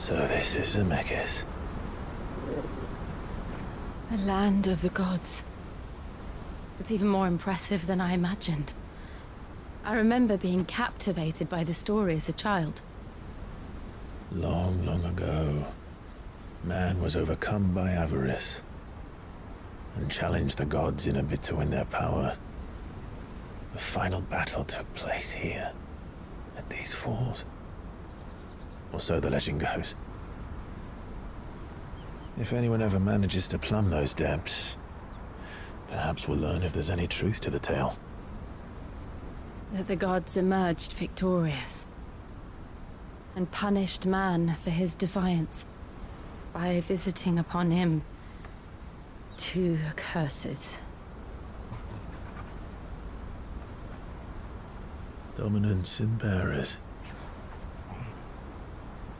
So this is Zemeckis. The land of the gods. It's even more impressive than I imagined. I remember being captivated by the story as a child. Long, long ago, man was overcome by avarice and challenged the gods in a bid to win their power. The final battle took place here, at these falls. Or so the legend goes. If anyone ever manages to plumb those depths, perhaps we'll learn if there's any truth to the tale. That the gods emerged victorious and punished man for his defiance by visiting upon him 2 curses. Dominance and bearers.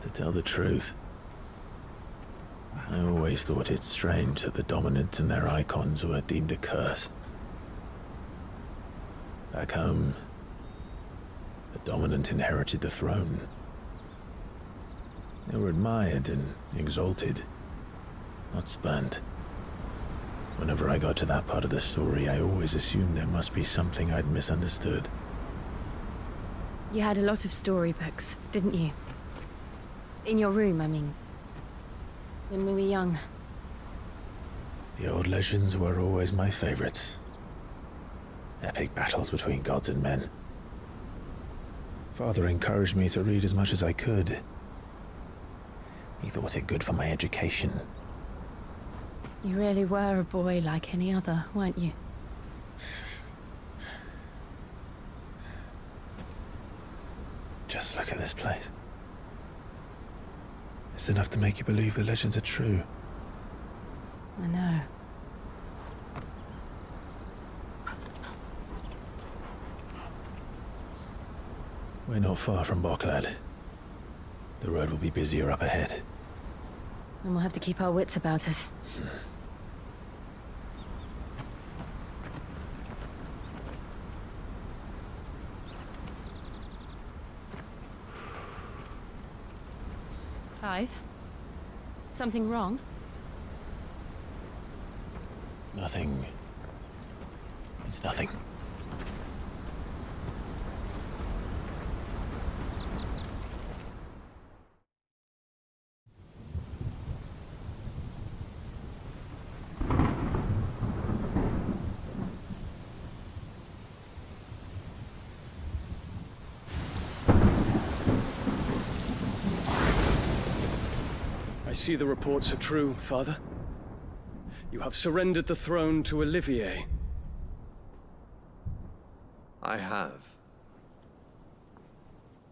To tell the truth, I always thought it strange that the dominant and their icons were deemed a curse. Back home, the dominant inherited the throne. They were admired and exalted, not spurned. Whenever I got to that part of the story, I always assumed there must be something I'd misunderstood. You had a lot of storybooks, didn't you? In your room, I mean. When we were young. The old legends were always my favorites. Epic battles between gods and men. Father encouraged me to read as much as I could. He thought it good for my education. You really were a boy like any other, weren't you? Just look at this place. It's enough to make you believe the legends are true. I know. We're not far from Boklad. The road will be busier up ahead. And we'll have to keep our wits about us. Clive? Something wrong? Nothing. It's nothing. I see the reports are true, Father. You have surrendered the throne to Olivier. I have.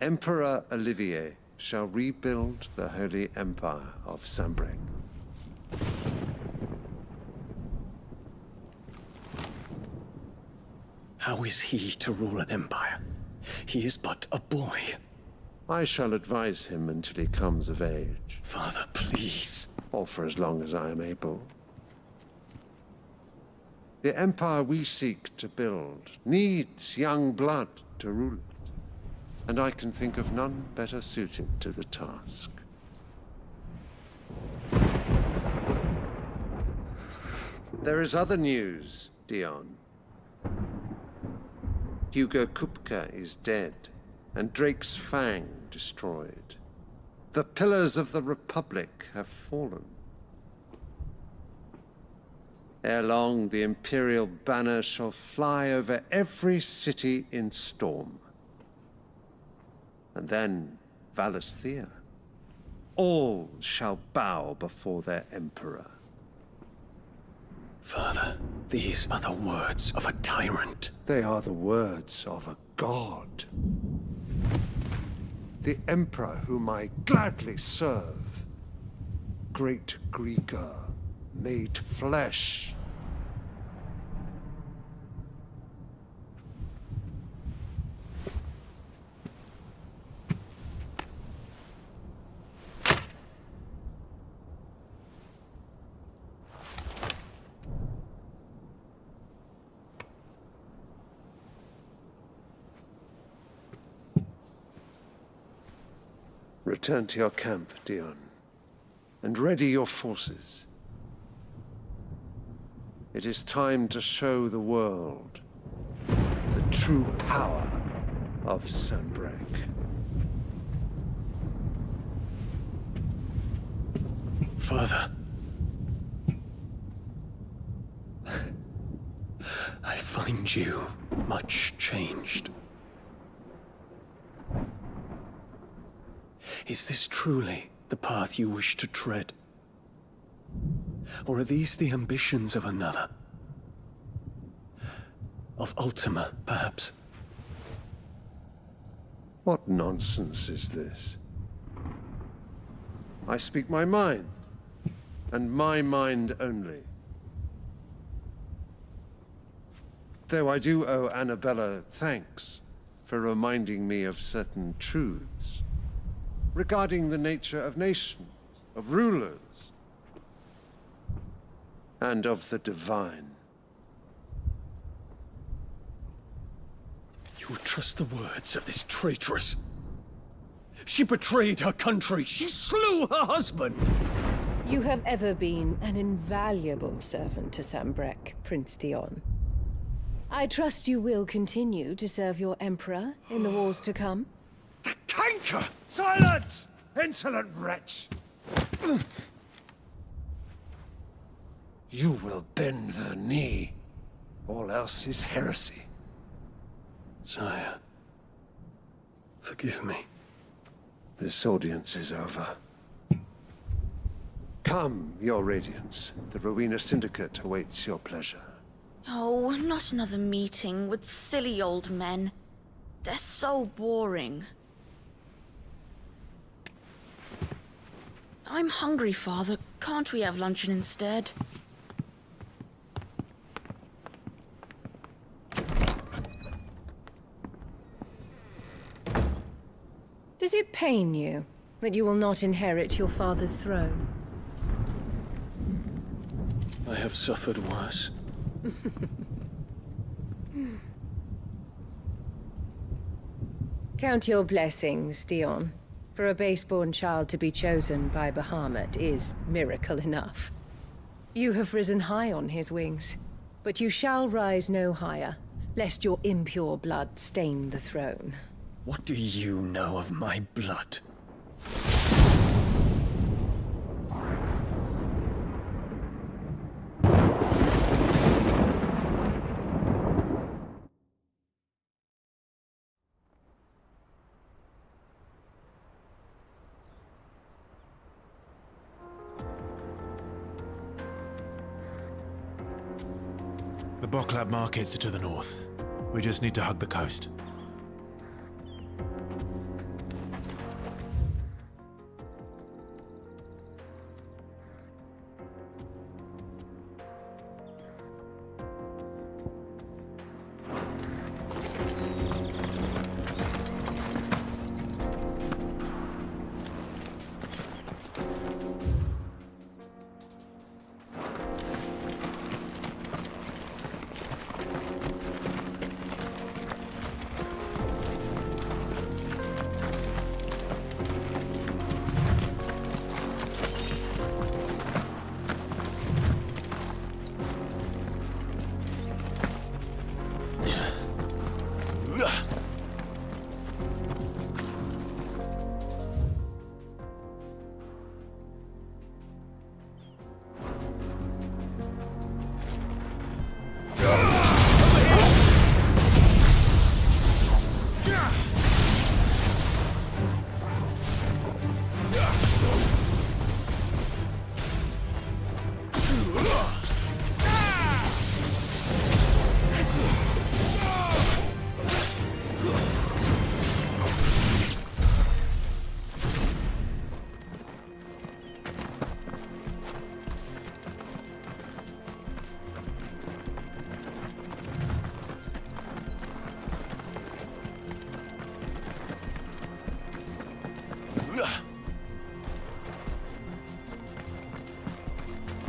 Emperor Olivier shall rebuild the Holy Empire of Sanbreque. How is he to rule an empire? He is but a boy. I shall advise him until he comes of age. Father, please. Or for as long as I am able. The empire we seek to build needs young blood to rule it, and I can think of none better suited to the task. There is other news, Dion. Hugo Kupka is dead, and Drake's Fang destroyed. The pillars of the Republic have fallen. Ere long, the Imperial banner shall fly over every city in Storm. And then, Valisthea. All shall bow before their Emperor. Father, these are the words of a tyrant. They are the words of a god. The Emperor whom I gladly serve. Great Greeker, made flesh. Return to your camp, Dion, and ready your forces. It is time to show the world the true power of Sanbreque. Father. I find you much changed. Is this truly the path you wish to tread? Or are these the ambitions of another? Of Ultima, perhaps? What nonsense is this? I speak my mind, and my mind only. Though I do owe Annabella thanks for reminding me of certain truths regarding the nature of nations, of rulers, and of the divine. You would trust the words of this traitress? She betrayed her country. She slew her husband. You have ever been an invaluable servant to Sanbreque, Prince Dion. I trust you will continue to serve your Emperor in the wars to come. The canker! Silence! Insolent wretch! You will bend the knee. All else is heresy. Sire, forgive me. This audience is over. Come, your Radiance. The Rowena Syndicate awaits your pleasure. Oh, not another meeting with silly old men. They're so boring. I'm hungry, Father. Can't we have luncheon instead? Does it pain you that you will not inherit your father's throne? I have suffered worse. Count your blessings, Dion. For a base-born child to be chosen by Bahamut is miracle enough. You have risen high on his wings, but you shall rise no higher, lest your impure blood stain the throne. What do you know of my blood? The Boklab markets are to the north. We just need to hug the coast.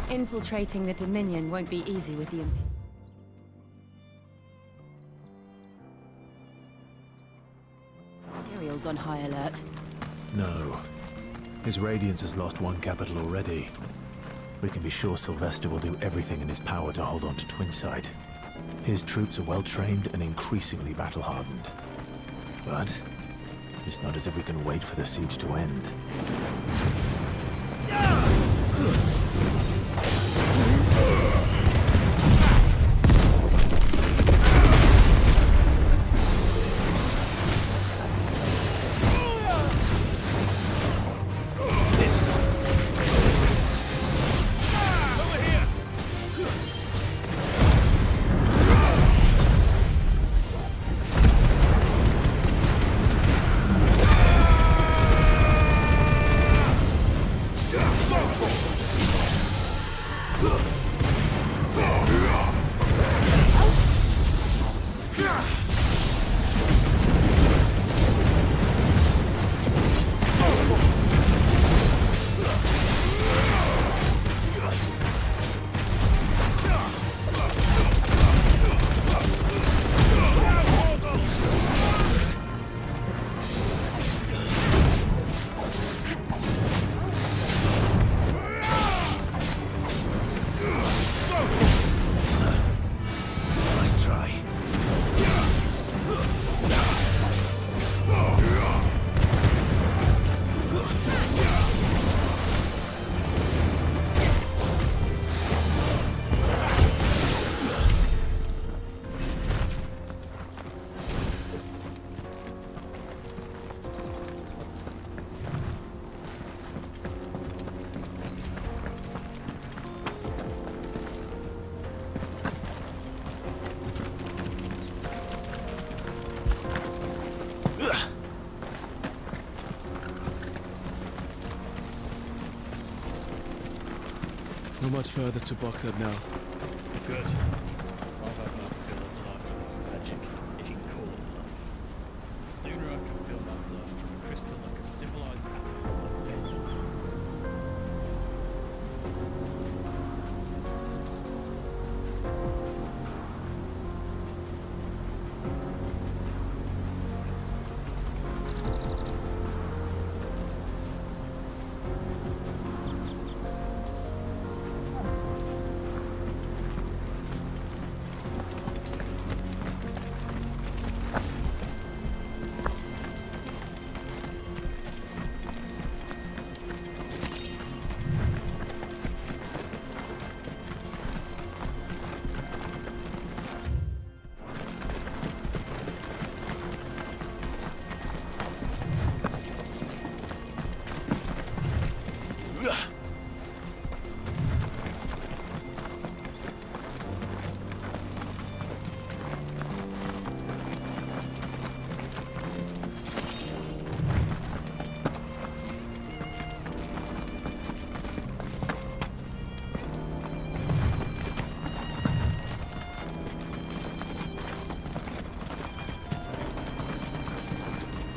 Infiltrating the Dominion won't be easy with the Imperials on high alert. No. His Radiance has lost one capital already. We can be sure Sylvester will do everything in his power to hold on to Twinside. His troops are well-trained and increasingly battle-hardened. But it's not as if we can wait for the siege to end. Not much further to Baghdad now. Good. I've had my fill of life and magic, if you can call it life. The sooner I can fill my thirst from a crystal like a civilized animal, the better.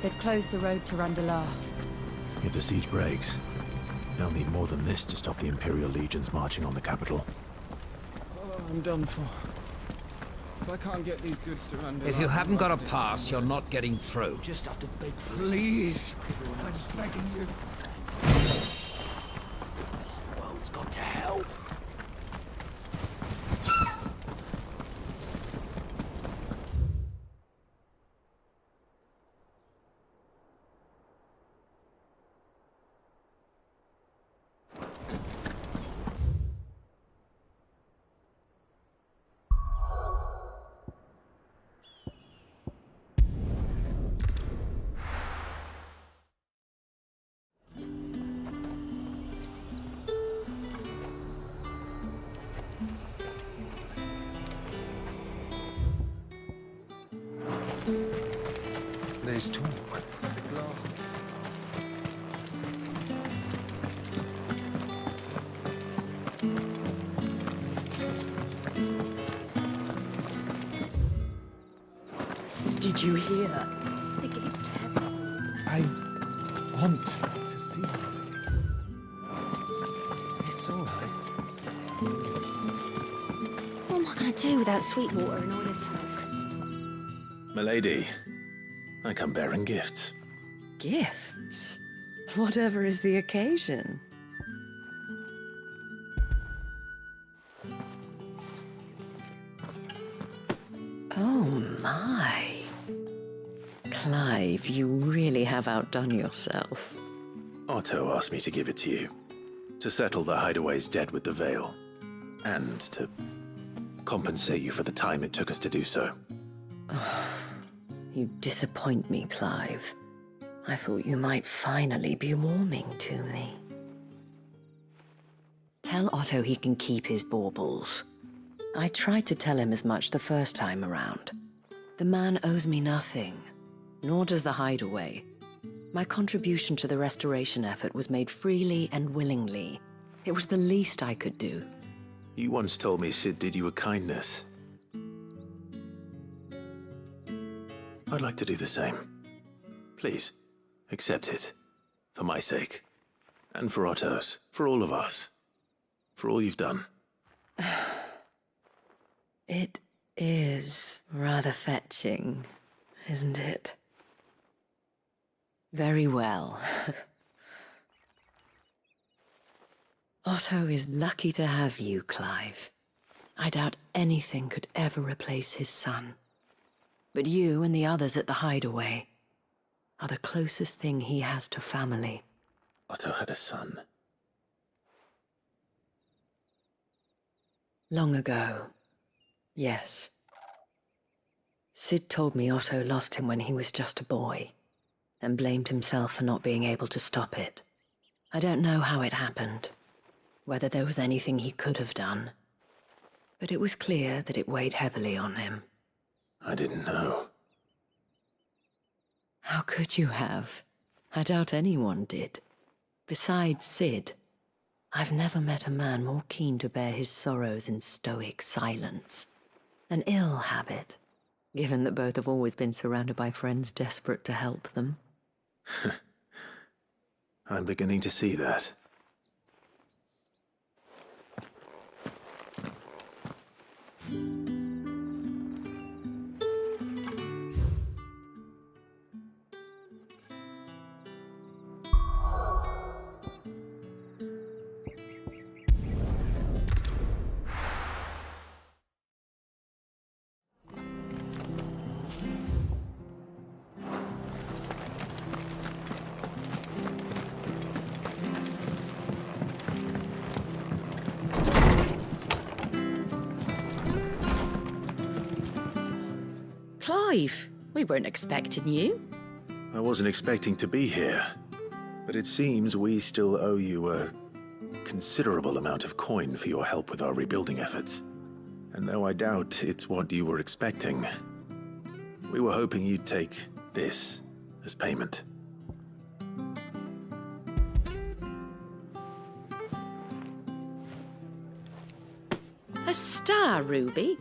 They've closed the road to Randalar. If the siege breaks, they'll need more than this to stop the Imperial legions marching on the capital. Oh, I'm done for. If I can't get these goods to Randalar... If you haven't got a pass, you're not getting through. Just have to beg for Please! everyone else begging you. World's gone to hell. There's talk. Did you hear? The gates to heaven. I want to see you. It's all right. What am I gonna do without Sweetwater and oil of talc? Milady, I come bearing gifts. Gifts? Whatever is the occasion. Oh my. Clive, you really have outdone yourself. Otto asked me to give it to you. To settle the Hideaway's debt with the Veil. And to compensate you for the time it took us to do so. You disappoint me, Clive. I thought you might finally be warming to me. Tell Otto he can keep his baubles. I tried to tell him as much the first time around. The man owes me nothing, nor does the Hideaway. My contribution to the restoration effort was made freely and willingly. It was the least I could do. You once told me Sid did you a kindness. I'd like to do the same. Please, accept it. For my sake. And for Otto's. For all of us. For all you've done. It is rather fetching, isn't it? Very well. Otto is lucky to have you, Clive. I doubt anything could ever replace his son. But you and the others at the Hideaway are the closest thing he has to family. Otto had a son. Long ago, yes. Sid told me Otto lost him when he was just a boy, and blamed himself for not being able to stop it. I don't know how it happened, whether there was anything he could have done, but it was clear that it weighed heavily on him. I didn't know. How could you have? I doubt anyone did. Besides Sid, I've never met a man more keen to bear his sorrows in stoic silence. An ill habit, given that both have always been surrounded by friends desperate to help them. I'm beginning to see that. Clive, we weren't expecting you. I wasn't expecting to be here, but it seems we still owe you a considerable amount of coin for your help with our rebuilding efforts. And though I doubt it's what you were expecting, we were hoping you'd take this as payment. A star ruby?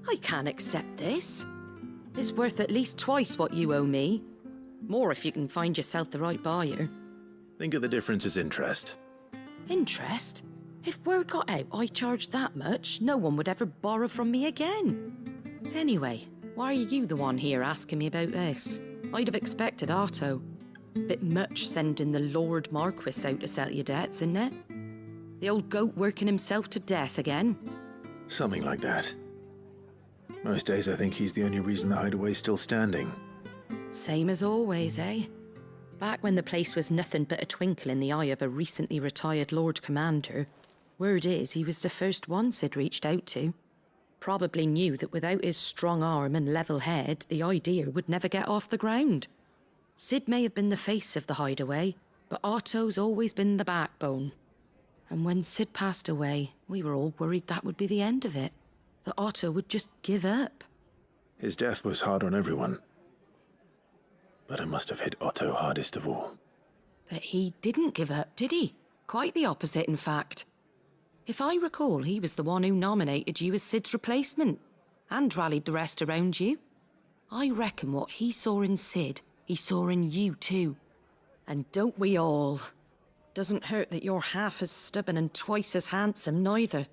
I can't accept this. It's worth at least twice what you owe me. More if you can find yourself the right buyer. Think of the difference as interest. Interest? If word got out I charged that much, no one would ever borrow from me again. Anyway, why are you the one here asking me about this? I'd have expected Otto. Bit much sending the Lord Marquis out to settle your debts, isn't it? The old goat working himself to death again? Something like that. Most days I think he's the only reason the Hideaway's still standing. Same as always, eh? Back when the place was nothing but a twinkle in the eye of a recently retired Lord Commander, word is he was the first one Sid reached out to. Probably knew that without his strong arm and level head, the idea would never get off the ground. Sid may have been the face of the Hideaway, but Otto's always been the backbone. And when Sid passed away, we were all worried that would be the end of it. That Otto would just give up. His death was hard on everyone. But it must have hit Otto hardest of all. But he didn't give up, did he? Quite the opposite, in fact. If I recall, he was the one who nominated you as Sid's replacement, and rallied the rest around you. I reckon what he saw in Sid, he saw in you too. And don't we all? Doesn't hurt that you're half as stubborn and twice as handsome, neither.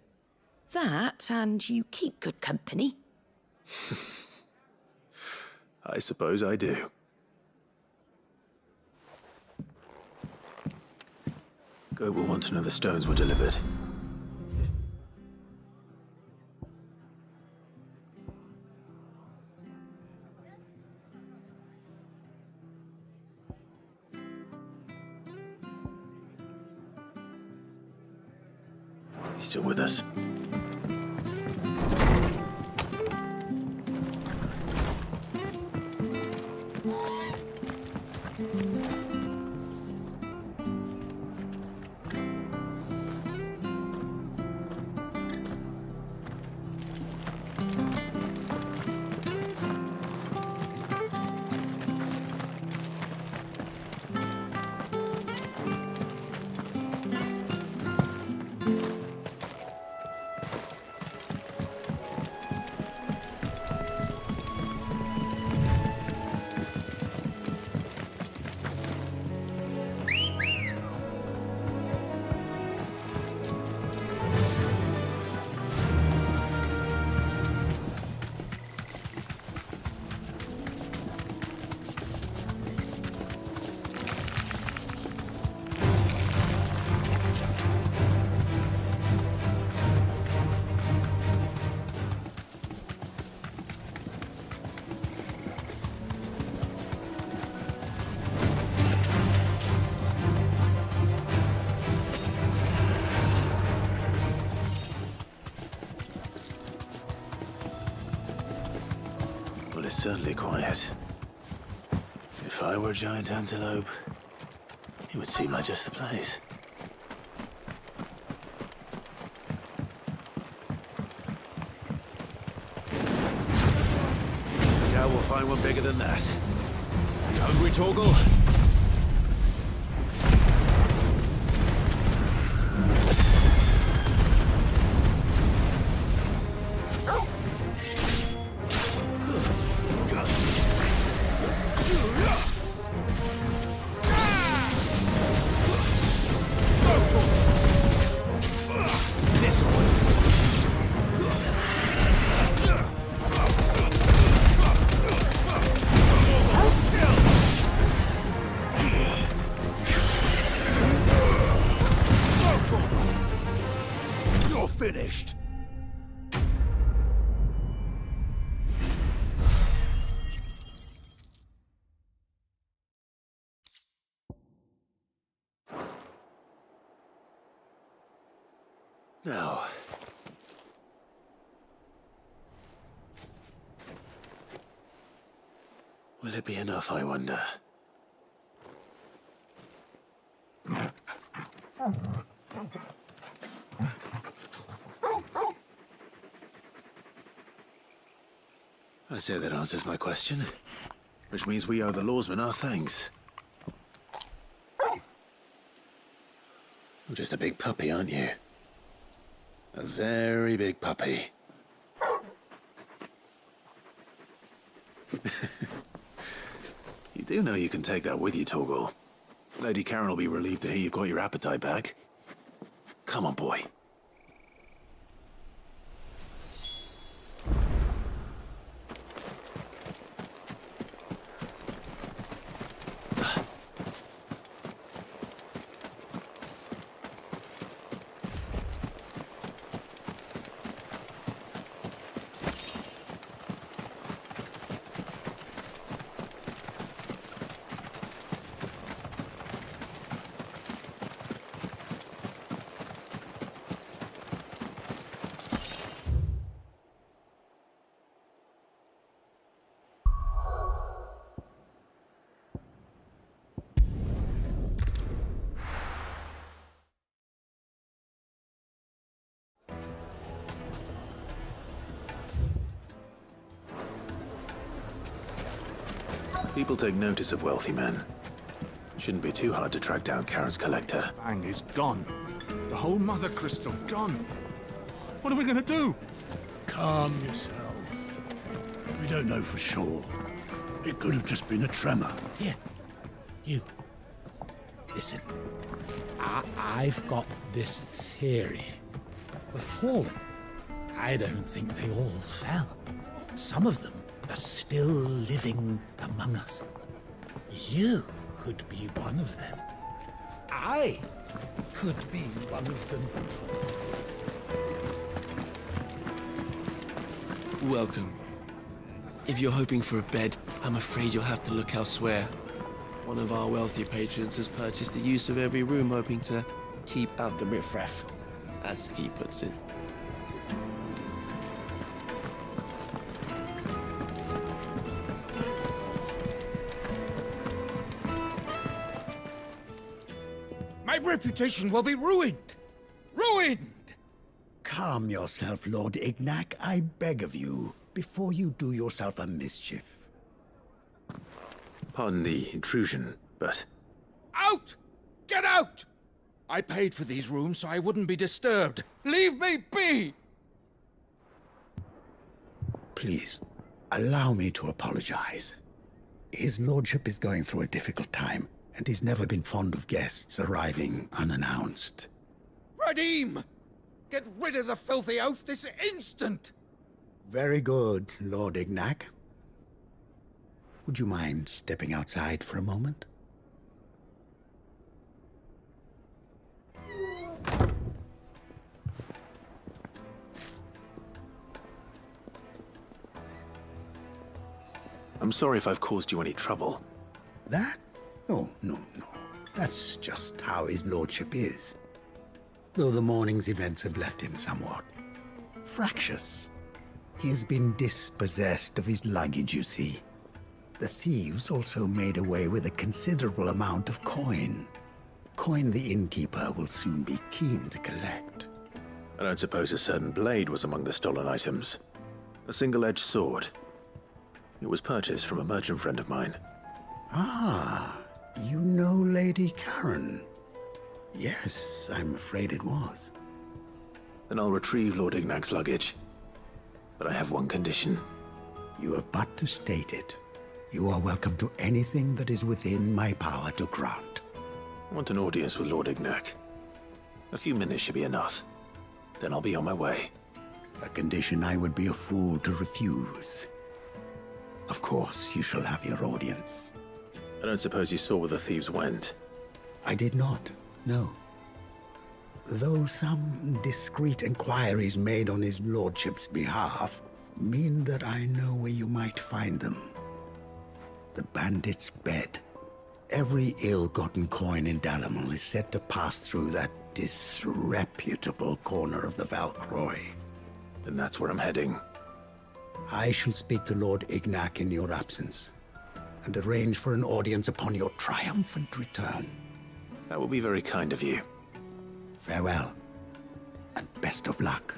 That, and you keep good company. I suppose I do. Goat will want to know the stones were delivered. He's still with us. It's certainly quiet. If I were a giant antelope, it would seem like just the place. Doubt we'll find one bigger than that. You hungry, Torgal? Finished. Now, will it be enough, I wonder? I say that answers my question, which means we owe the lawsmen our thanks. You're just a big puppy, aren't you? A very big puppy. You do know you can take that with you, Torgal. Lady Karen will be relieved to hear you've got your appetite back. Come on, boy. People take notice of wealthy men. Shouldn't be too hard to track down Karen's collector. Bang is gone. The whole mother crystal gone. What are we gonna do? Calm yourself. We don't know for sure. It could have just been a tremor. Here, you. Listen, I've got this theory. The fallen, I don't think they all fell. Some of them are still living among us. You could be one of them. I could be one of them. Welcome. If you're hoping for a bed, I'm afraid you'll have to look elsewhere. One of our wealthy patrons has purchased the use of every room, hoping to keep out the riffraff, as he puts it. My reputation will be ruined! Ruined! Calm yourself, Lord Ignac, I beg of you, before you do yourself a mischief. Pardon the intrusion, but... Out! Get out! I paid for these rooms so I wouldn't be disturbed. Leave me be! Please, allow me to apologize. His lordship is going through a difficult time, and he's never been fond of guests arriving unannounced. Radim! Get rid of the filthy oaf this instant! Very good, Lord Ignac. Would you mind stepping outside for a moment? I'm sorry if I've caused you any trouble. That? Oh, no. That's just how his lordship is. Though the morning's events have left him somewhat fractious. He has been dispossessed of his luggage, you see. The thieves also made away with a considerable amount of coin. Coin the innkeeper will soon be keen to collect. I don't suppose a certain blade was among the stolen items. A single-edged sword. It was purchased from a merchant friend of mine. Ah, you know Lady Karen? Yes, I'm afraid it was. Then I'll retrieve Lord Ignac's luggage. But I have one condition. You have but to state it. You are welcome to anything that is within my power to grant. I want an audience with Lord Ignac. A few minutes should be enough. Then I'll be on my way. A condition I would be a fool to refuse. Of course, you shall have your audience. I don't suppose you saw where the thieves went. I did not, no. Though some discreet inquiries made on his lordship's behalf mean that I know where you might find them. The bandit's bed. Every ill-gotten coin in Dalamel is said to pass through that disreputable corner of the Valcroy. And that's where I'm heading. I shall speak to Lord Ignac in your absence, and arrange for an audience upon your triumphant return. That will be very kind of you. Farewell, and best of luck.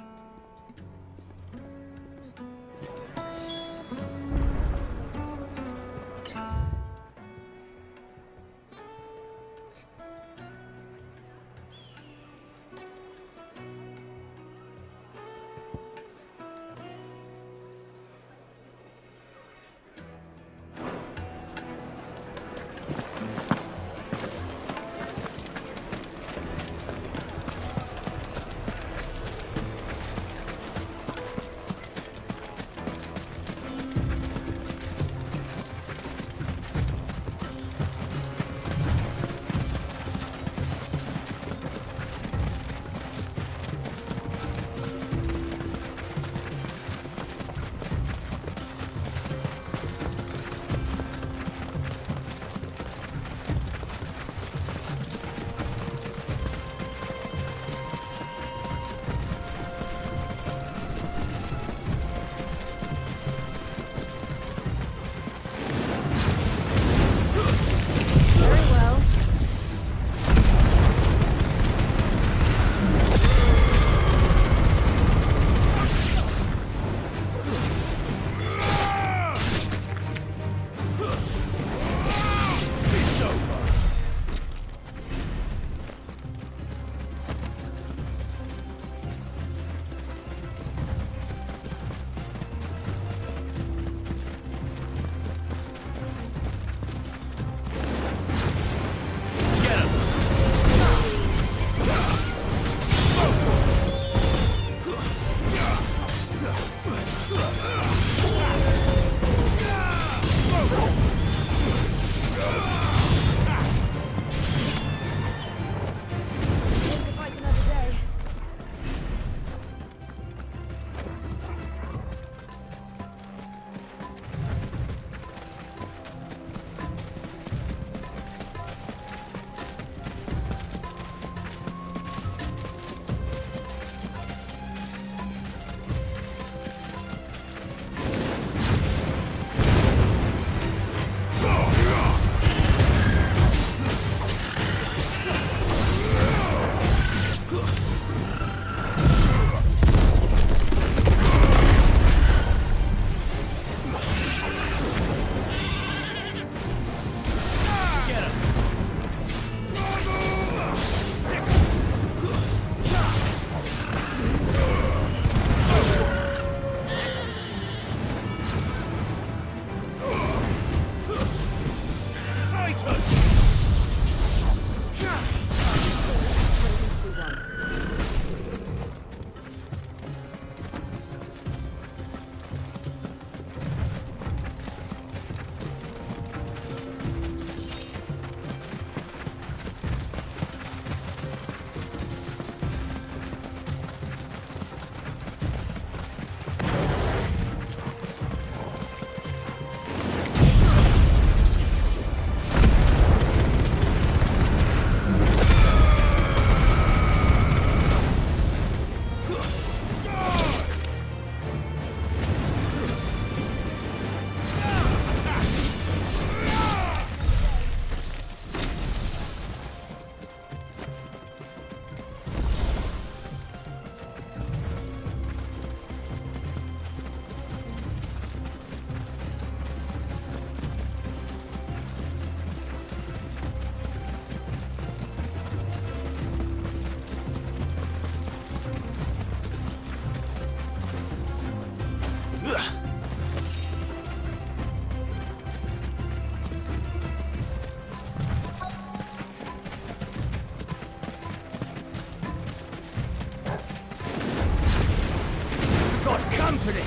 company.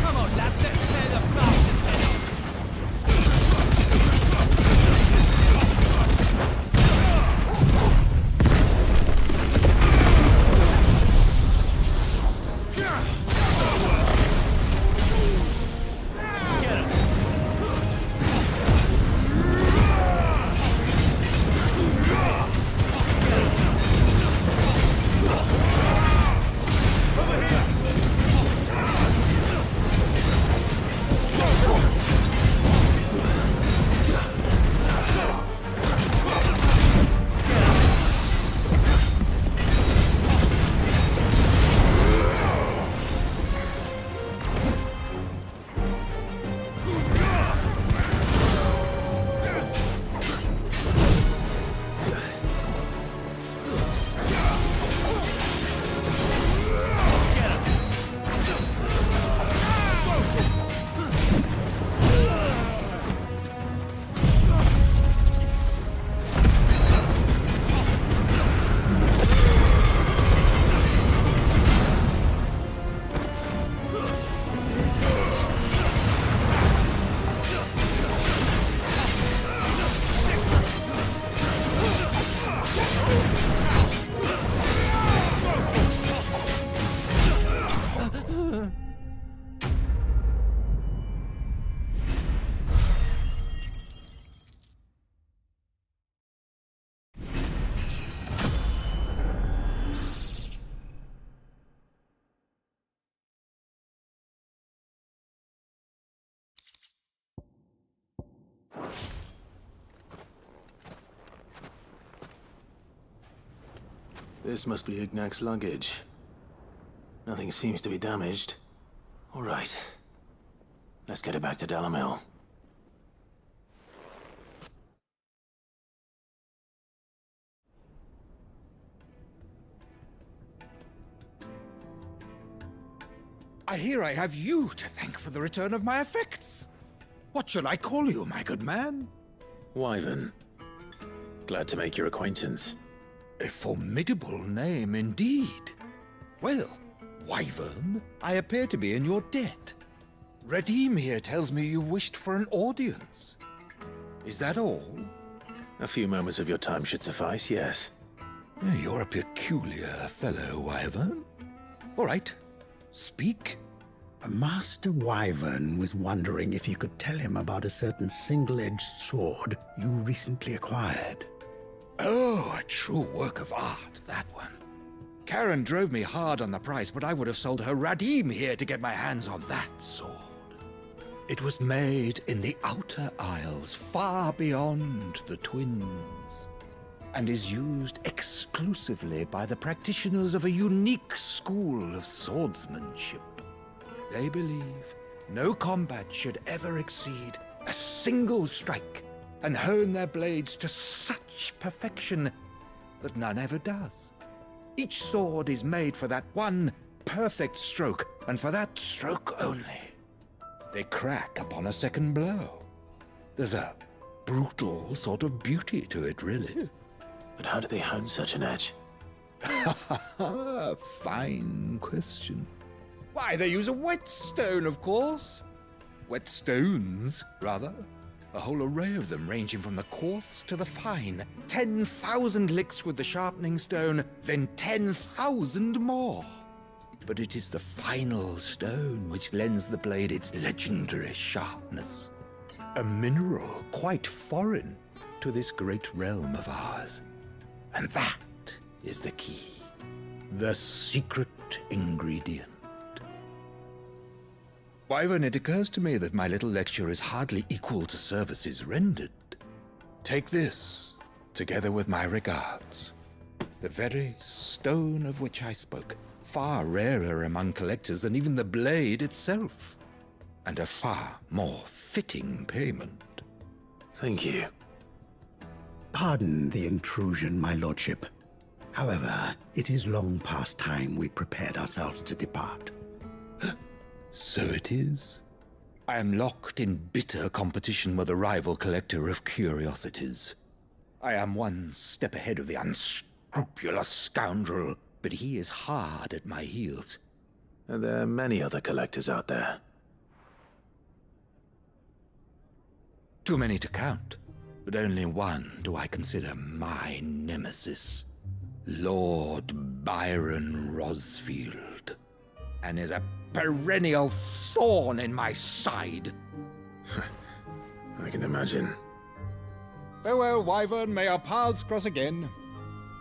Come on, lads, let's tear the bastard's head off. This must be Ignac's luggage. Nothing seems to be damaged. All right. Let's get it back to Delamil. I hear I have you to thank for the return of my effects. What shall I call you, my good man? Wyvern. Glad to make your acquaintance. A formidable name indeed. Well, Wyvern, I appear to be in your debt. Redeem here tells me you wished for an audience. Is that all? A few moments of your time should suffice, yes. You're a peculiar fellow, Wyvern. All right, speak. Master Wyvern was wondering if you could tell him about a certain single-edged sword you recently acquired. Oh, a true work of art, that one. Karen drove me hard on the price, but I would have sold her Radim here to get my hands on that sword. It was made in the Outer Isles, far beyond the Twins, and is used exclusively by the practitioners of a unique school of swordsmanship. They believe no combat should ever exceed a single strike, and hone their blades to such perfection that none ever does. Each sword is made for that one perfect stroke, and for that stroke only. They crack upon a second blow. There's a brutal sort of beauty to it, really. But how do they hone such an edge? Fine question. Why, they use a whetstone, of course. Whetstones, rather. A whole array of them, ranging from the coarse to the fine. 10,000 licks with the sharpening stone, then 10,000 more. But it is the final stone which lends the blade its legendary sharpness. A mineral quite foreign to this great realm of ours. And that is the key. The secret ingredient. Wyvern, it occurs to me that my little lecture is hardly equal to services rendered. Take this, together with my regards. The very stone of which I spoke, far rarer among collectors than even the blade itself, and a far more fitting payment. Thank you. Pardon the intrusion, my lordship. However, it is long past time we prepared ourselves to depart. So it is. I am locked in bitter competition with a rival collector of curiosities. I am one step ahead of the unscrupulous scoundrel, but he is hard at my heels. Are there many other collectors out there? Too many to count, but only one do I consider my nemesis. Lord Byron Rosfield. And is a perennial thorn in my side. I can imagine. Farewell, Wyvern. May our paths cross again.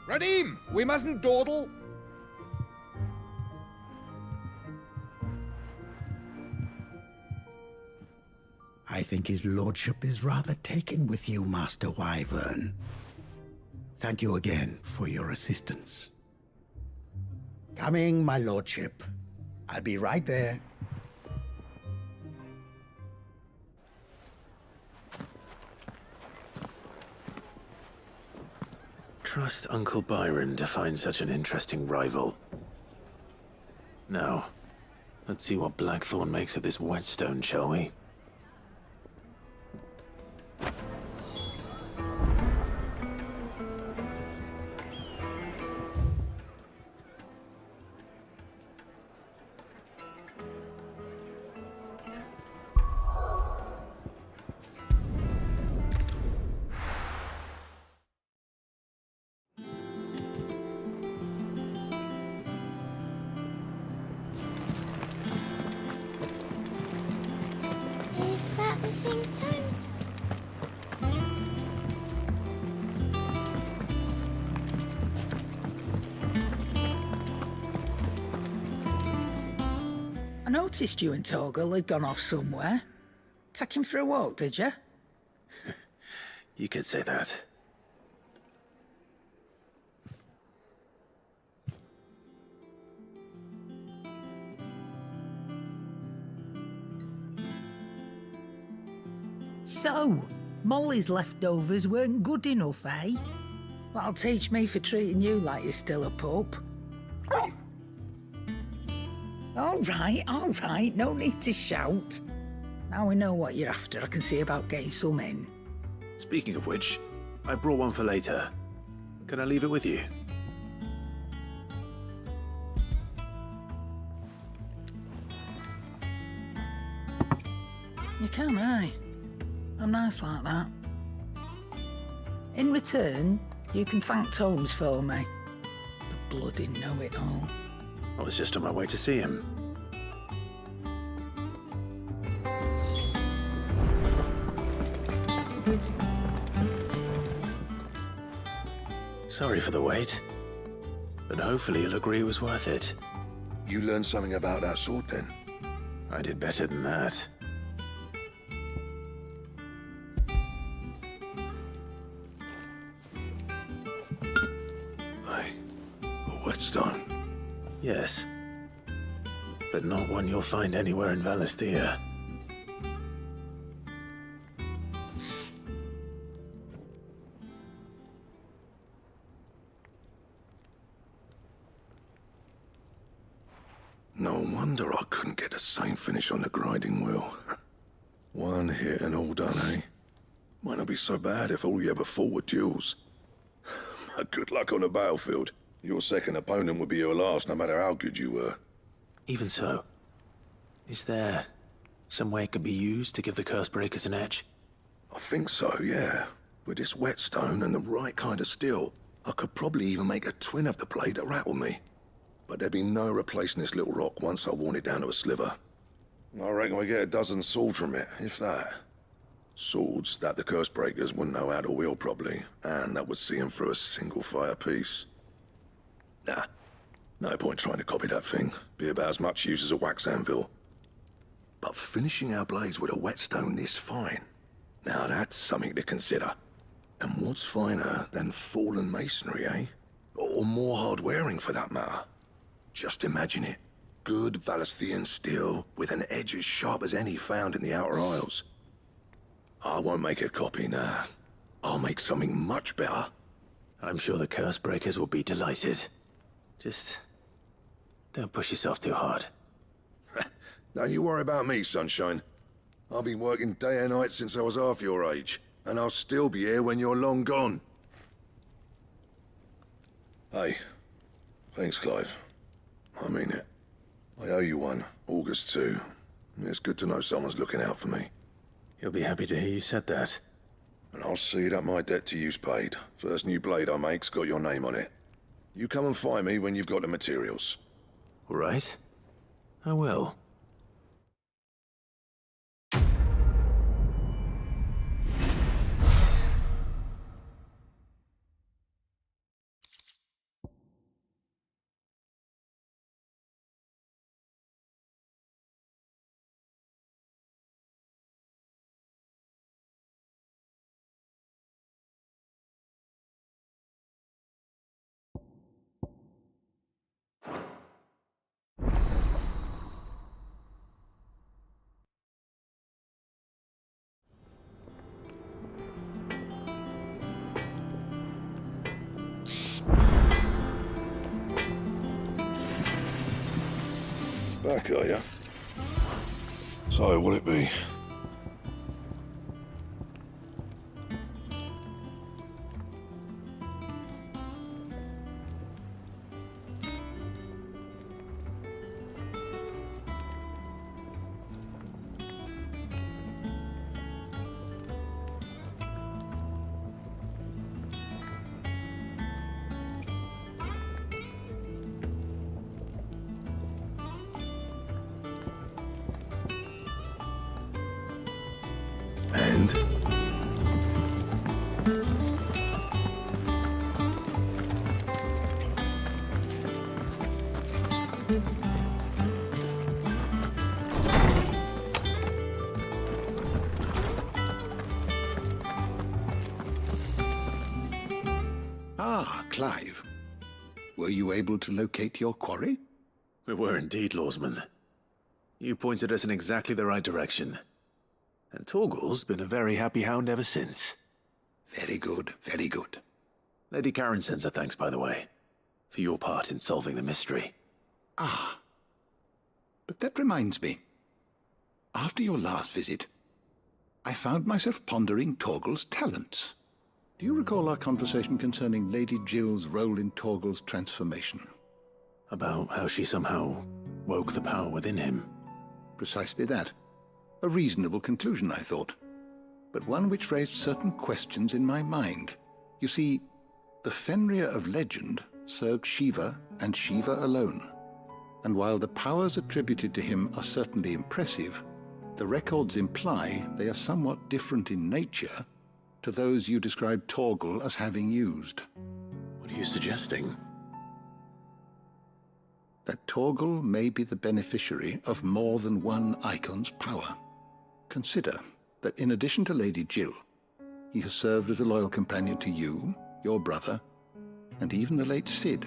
Radim, we mustn't dawdle. I think his lordship is rather taken with you, Master Wyvern. Thank you again for your assistance. Coming, my lordship. I'll be right there. Trust Uncle Byron to find such an interesting rival. Now, let's see what Blackthorn makes of this whetstone, shall we? Is that the thing Tomes? I noticed you and Torgal had gone off somewhere. Take him for a walk, did you? You could say that. So, Molly's leftovers weren't good enough, eh? That'll teach me for treating you like you're still a pup. All right, no need to shout. Now we know what you're after, I can see about getting some in. Speaking of which, I brought one for later. Can I leave it with you? You can, aye. I'm nice like that. In return, you can thank Tomes for me. The bloody know-it-all. I was just on my way to see him. Sorry for the wait, but hopefully you'll agree it was worth it. You learned something about that sword, then? I did better than that. A whetstone? Yes, but not one you'll find anywhere in Valisthea. No wonder I couldn't get the same finish on the grinding wheel. One hit and all done, eh? Might not be so bad if all you ever fought were duels. Good luck on the battlefield. Your second opponent would be your last, no matter how good you were. Even so, is there some way it could be used to give the Cursebreakers an edge? I think so, yeah. With this whetstone and the right kind of steel, I could probably even make a twin of the blade that rattled me. But there'd be no replacing this little rock once I worn it down to a sliver. I reckon we get a dozen swords from it, if that. Swords that the Cursebreakers wouldn't know how to wield properly, and that would see them through a single fire piece. Nah, no point trying to copy that thing. Be about as much use as a wax anvil. But finishing our blades with a whetstone this fine, now that's something to consider. And what's finer than fallen masonry, eh? Or more hard-wearing, for that matter. Just imagine it. Good Valisthean steel with an edge as sharp as any found in the Outer Isles. I won't make a copy, nah. I'll make something much better. I'm sure the Cursebreakers will be delighted. Just don't push yourself too hard. Don't you worry about me, sunshine. I've been working day and night since I was half your age, and I'll still be here when you're long gone. Hey, thanks, Clive. I mean it. I owe you one, August too. It's good to know someone's looking out for me. He'll be happy to hear you said that. And I'll see that my debt to you's paid. First new blade I make's got your name on it. You come and find me when you've got the materials. All right. I will. Back, are ya? So, what'll it be? And? Ah, Clive. Were you able to locate your quarry? We were indeed, Lawsman. You pointed us in exactly the right direction. And Torgal's been a very happy hound ever since. Very good, very good. Lady Karen sends her thanks, by the way, for your part in solving the mystery. Ah. But that reminds me. After your last visit, I found myself pondering Torgal's talents. Do you recall our conversation concerning Lady Jill's role in Torgal's transformation? About how she somehow woke the power within him. Precisely that. A reasonable conclusion, I thought, but one which raised certain questions in my mind. You see, the Fenrir of legend served Shiva and Shiva alone, and while the powers attributed to him are certainly impressive, the records imply they are somewhat different in nature to those you described Torgal as having used. What are you suggesting? That Torgal may be the beneficiary of more than one icon's power. Consider that in addition to Lady Jill, he has served as a loyal companion to you, your brother, and even the late Cid.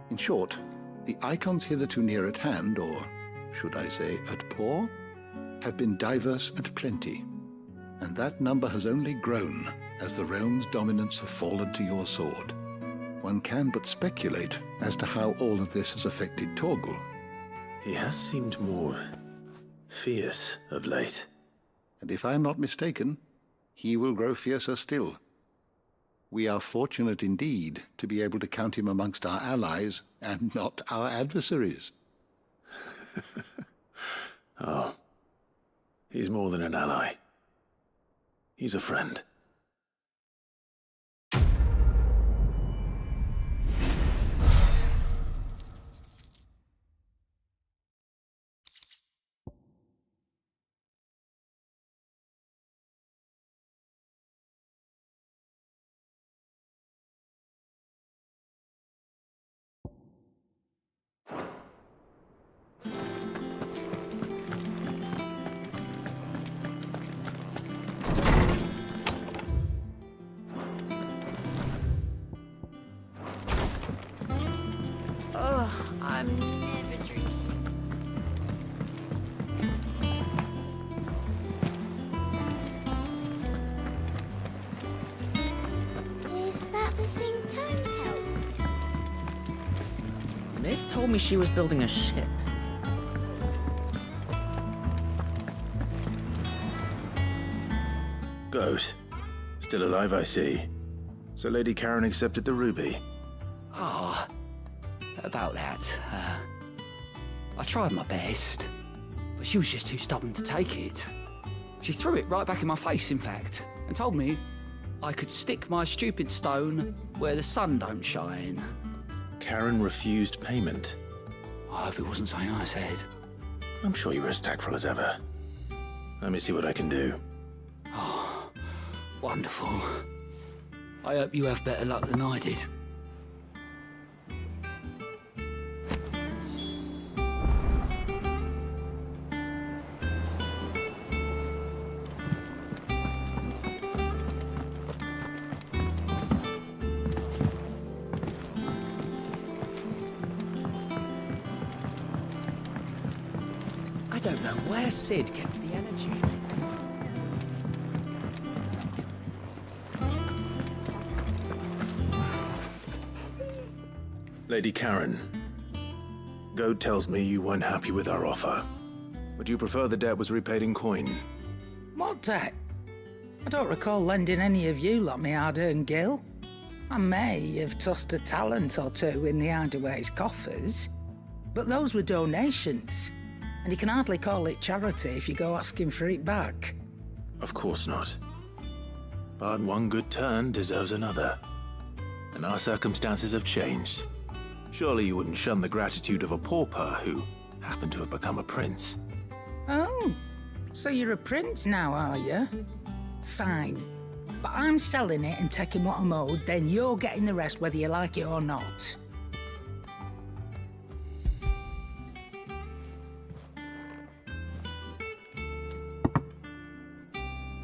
In short, the icons hitherto near at hand, or should I say at paw, have been diverse and plenty, and that number has only grown as the realm's dominance have fallen to your sword. One can but speculate as to how all of this has affected Torgal. He has seemed more fierce of late. And if I am not mistaken, he will grow fiercer still. We are fortunate indeed to be able to count him amongst our allies and not our adversaries. Oh, he's more than an ally. He's a friend. I'm never drinking. Is that the thing Tomes held? Nick told me she was building a ship. Goat. Still alive, I see. So Lady Karen accepted the ruby. Ah, about that. I tried my best, but she was just too stubborn to take it. She threw it right back in my face, in fact, and told me I could stick my stupid stone where the sun don't shine. Karen refused payment. I hope it wasn't something I said. I'm sure you were as tactful as ever. Let me see what I can do. Oh, wonderful. I hope you have better luck than I did. I don't know where Sid gets the energy. Lady Karen, Goad tells me you weren't happy with our offer. Would you prefer the debt was repaid in coin? What debt? I don't recall lending any of you lot me hard-earned gil. I may have tossed a talent or two in the Hideaway's coffers, but those were donations, and you can hardly call it charity if you go asking for it back. Of course not. But one good turn deserves another. And our circumstances have changed. Surely you wouldn't shun the gratitude of a pauper who happened to have become a prince. Oh, so you're a prince now, are you? Fine. But I'm selling it and taking what I'm owed, then you're getting the rest whether you like it or not.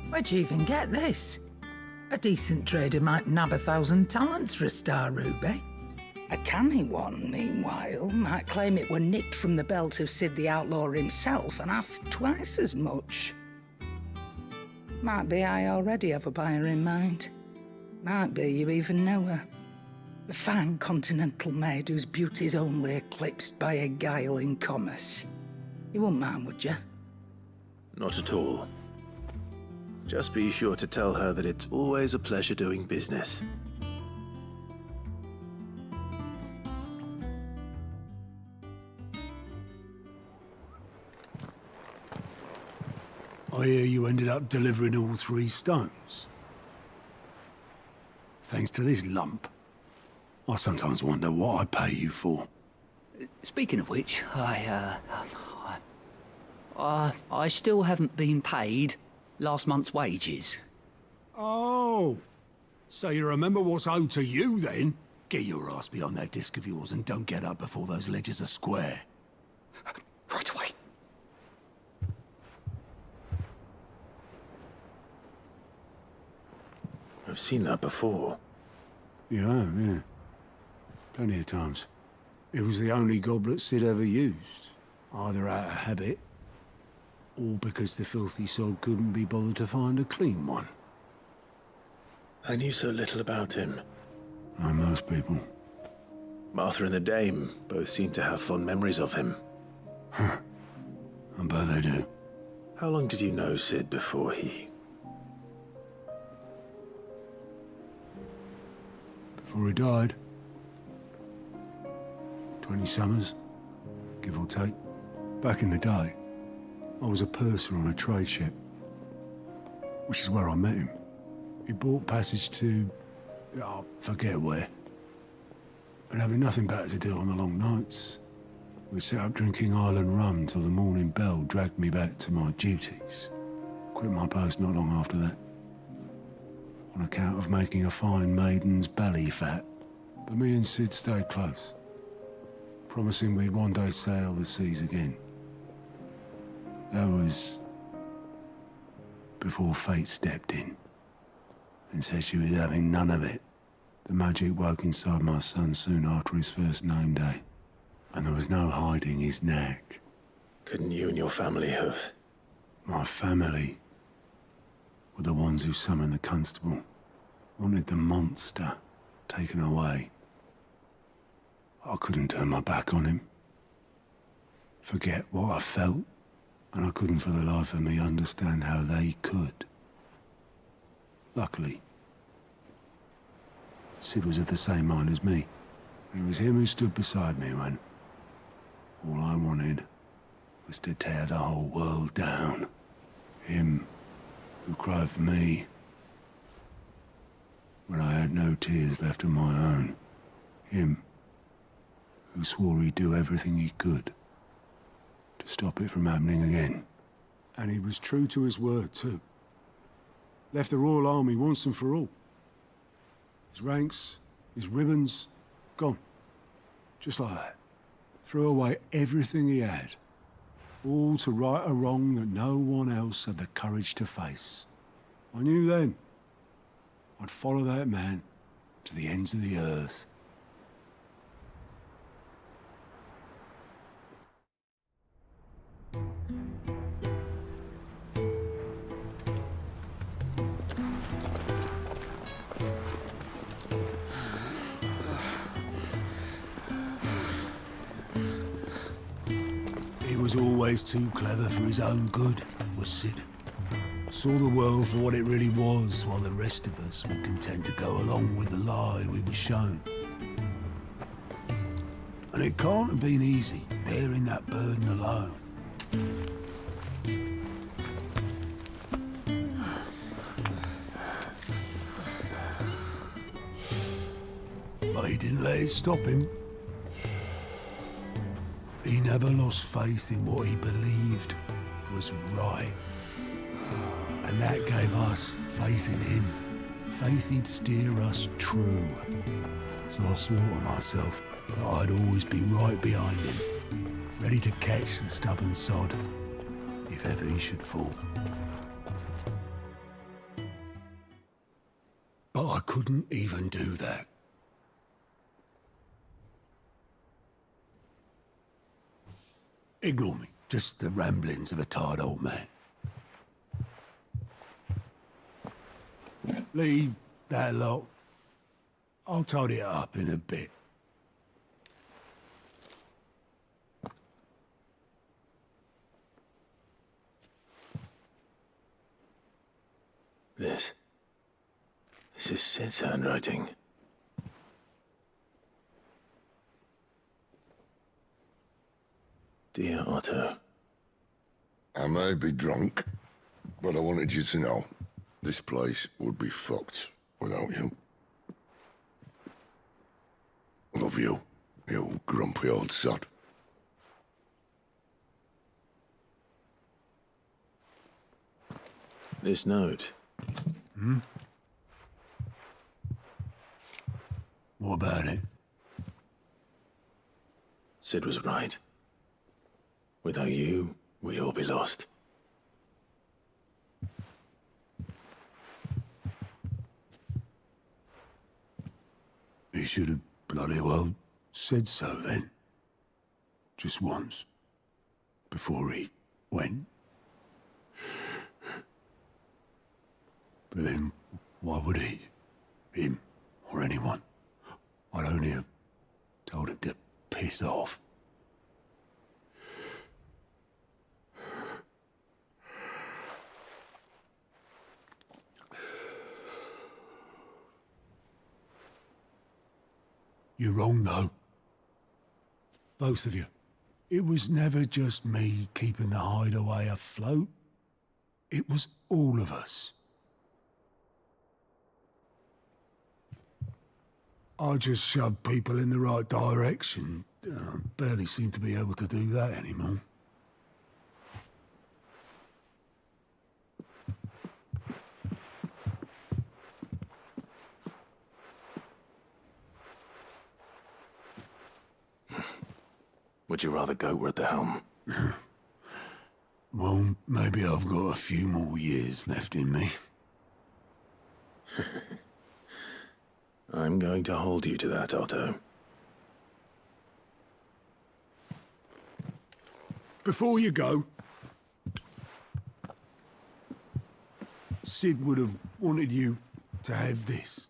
Where'd you even get this? A decent trader might nab 1,000 talents for a star ruby. A canny one, meanwhile, might claim it were nicked from the belt of Sid the Outlaw himself and ask twice as much. Might be I already have a buyer in mind. Might be you even know her. A fine continental maid whose beauty's only eclipsed by a guile in commerce. You wouldn't mind, would you? Not at all. Just be sure to tell her that it's always a pleasure doing business. I hear you ended up delivering all 3 stones. Thanks to this lump. I sometimes wonder what I pay you for. Speaking of which, I still haven't been paid last month's wages. Oh, so you remember what's owed to you then? Get your ass behind that disc of yours and don't get up before those ledgers are square. Right away. I've seen that before. You have, yeah. Plenty of times. It was the only goblet Sid ever used. Either out of habit, or because the filthy sod couldn't be bothered to find a clean one. I knew so little about him. Like most people. Martha and the Dame both seem to have fond memories of him. I bet they do. How long did you know Sid before he... Before he died. 20 summers, give or take. Back in the day, I was a purser on a trade ship, which is where I met him. He bought passage to... I forget where. But having nothing better to do on the long nights, we sat up drinking Island rum till the morning bell dragged me back to my duties. Quit my post not long after that, on account of making a fine maiden's belly fat. But me and Sid stayed close, promising we'd one day sail the seas again. That was before fate stepped in and said she was having none of it. The magic woke inside my son soon after his first name day, and there was no hiding his knack. Couldn't you and your family have... My family were the ones who summoned the constable, wanted the monster taken away. I couldn't turn my back on him, forget what I felt, and I couldn't for the life of me understand how they could. Luckily, Sid was of the same mind as me. It was him who stood beside me when All I wanted was to tear the whole world down. Him who cried for me when I had no tears left of my own. Him who swore he'd do everything he could to stop it from happening again. And he was true to his word, too. Left the Royal Army once and for all. His ranks, his ribbons, gone. Just like that. Threw away everything he had. All to right a wrong that no one else had the courage to face. I knew then I'd follow that man to the ends of the earth. He was always too clever for his own good, was Sid. Saw the world for what it really was, while the rest of us were content to go along with the lie we were shown. And it can't have been easy, bearing that burden alone. But he didn't let it stop him. He never lost faith in what he believed was right. And that gave us faith in him. Faith he'd steer us true. So I swore to myself that I'd always be right behind him, ready to catch the stubborn sod, if ever he should fall. But I couldn't even do that. Ignore me, just the ramblings of a tired old man. Leave that lot. I'll tidy it up in a bit. This is Sid's handwriting. Dear Otto. I may be drunk, but I wanted you to know this place would be fucked without you. Love you, you grumpy old sod. This note. Hmm? What about it? Sid was right. Without you, we'd all be lost. He should have bloody well said so then. Just once. Before he went. But then, why would he? Him, or anyone? I'd only have told him to piss off. You're wrong, though. Both of you. It was never just me keeping the hideaway afloat. It was all of us. I just shoved people in the right direction. I barely seem to be able to do that anymore. Would you rather go at the helm? Well, maybe I've got a few more years left in me. I'm going to hold you to that, Otto. Before you go, Sid would have wanted you to have this.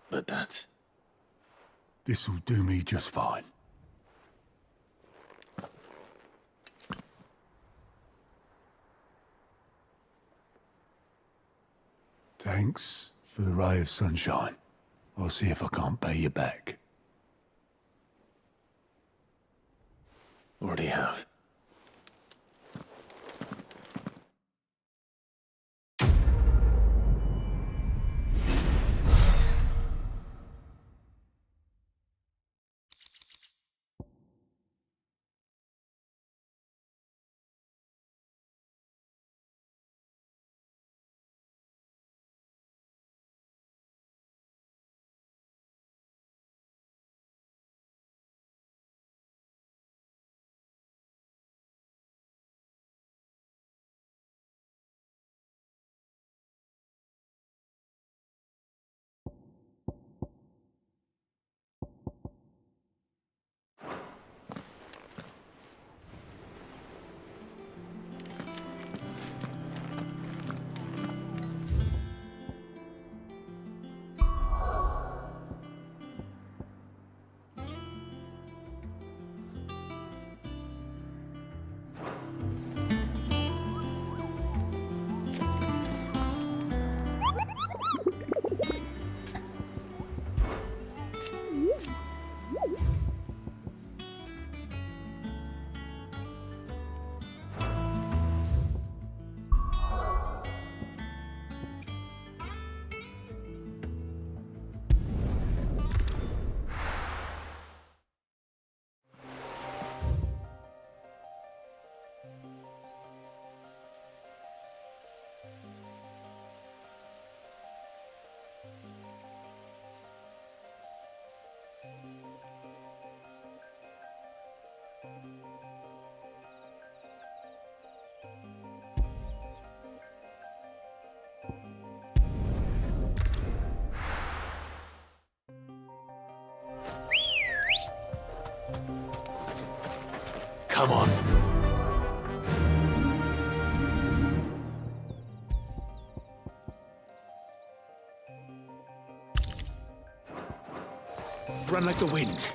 But that's... This'll do me just fine. Thanks for the ray of sunshine. I'll see if I can't pay you back. Already have. Come on. Run like the wind.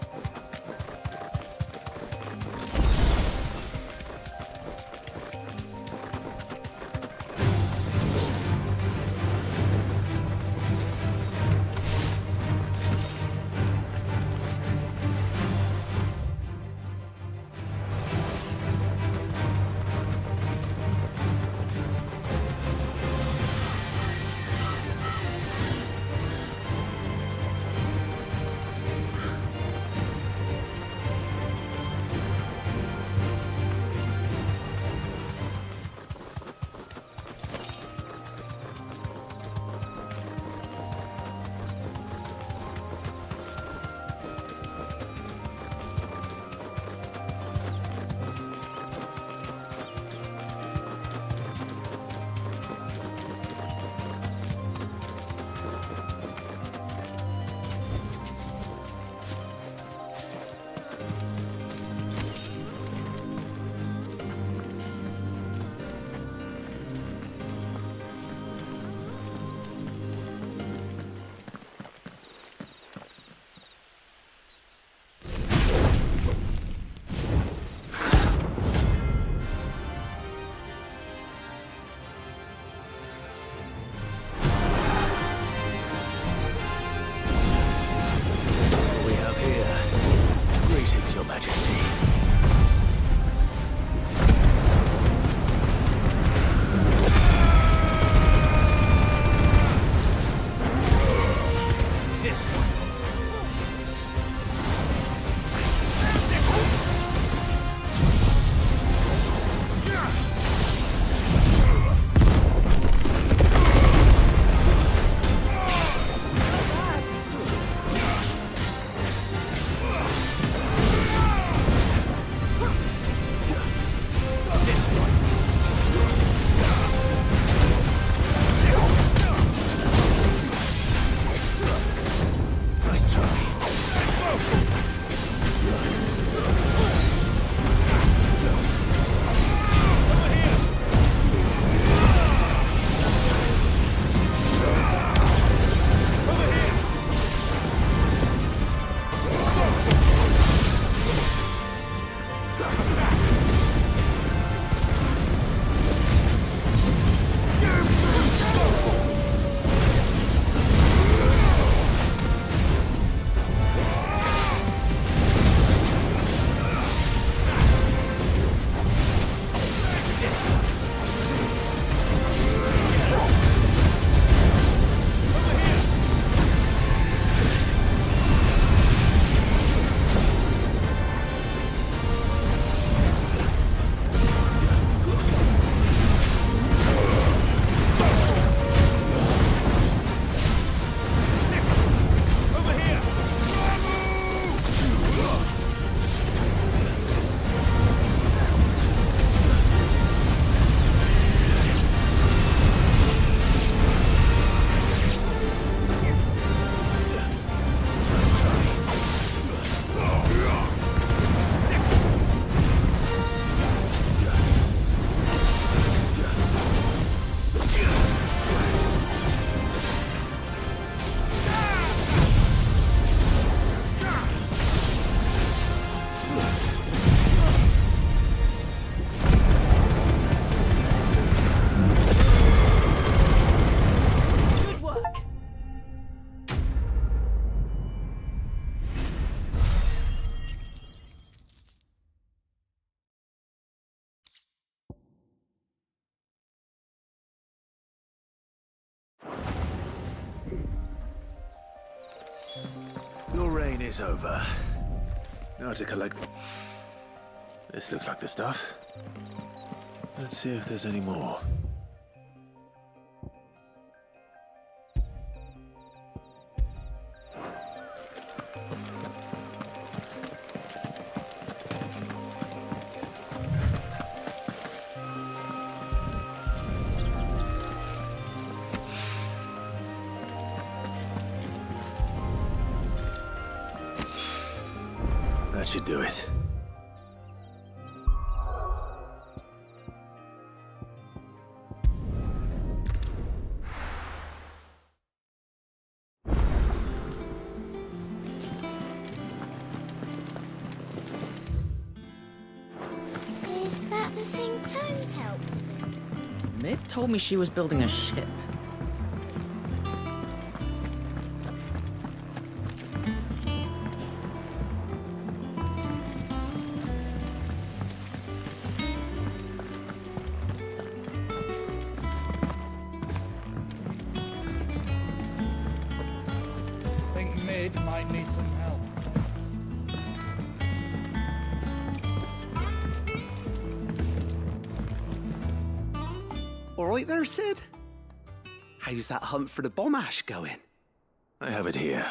is over. Now to collect... This looks like the stuff. Let's see if there's any more. That should do it. Is that the thing Tomes helped? Mid told me she was building a ship. Think Mid might need some help. All right there, Sid? How's that hunt for the bomb ash going? I have it here.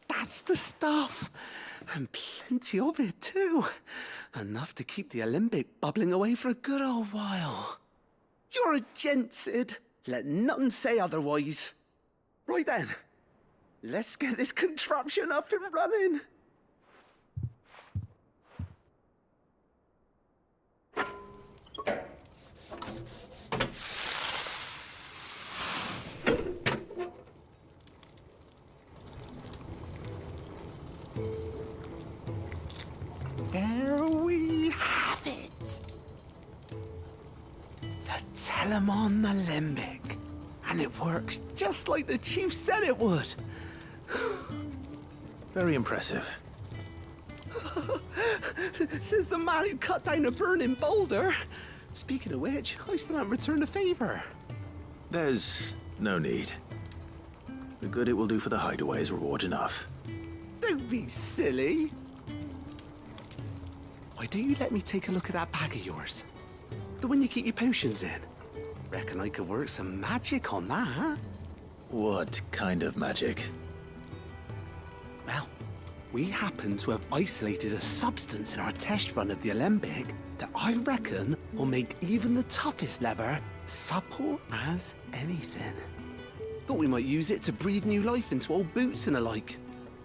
That's the stuff! And plenty of it, too. Enough to keep the Olympic bubbling away for a good old while. You're a gent, Sid. Let nothing say otherwise. Right then, let's get this contraption up and running. There we have it. The Telemon Alembic. And it works just like the chief said it would. Very impressive. Says the man who cut down a burning boulder. Speaking of which, I still haven't returned the favor. There's no need. The good it will do for the hideaway is reward enough. Don't be silly. Why don't you let me take a look at that bag of yours? The one you keep your potions in. Reckon I could work some magic on that. What kind of magic? Well, we happen to have isolated a substance in our test run of the Alembic that I reckon will make even the toughest lever supple as anything. Thought we might use it to breathe new life into old boots and the like.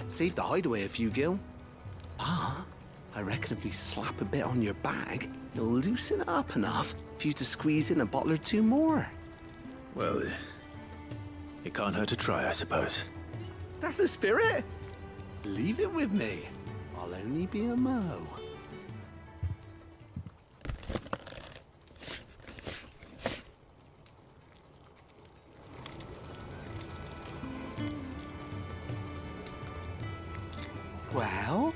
Save the hideaway a few gil. Ah, I reckon if we slap a bit on your bag, it'll loosen it up enough for you to squeeze in a bottle or two more. Well, it can't hurt to try, I suppose. That's the spirit. Leave it with me. I'll only be a mo. Well,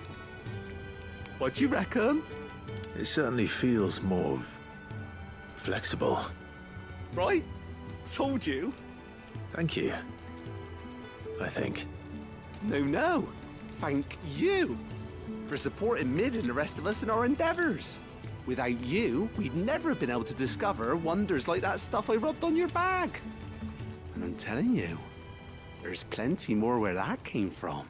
what do you reckon? It certainly feels more flexible. Right? Told you. Thank you. I think. No. Thank you for supporting Mid and the rest of us in our endeavors. Without you, we'd never have been able to discover wonders like that stuff I rubbed on your bag. And I'm telling you, there's plenty more where that came from.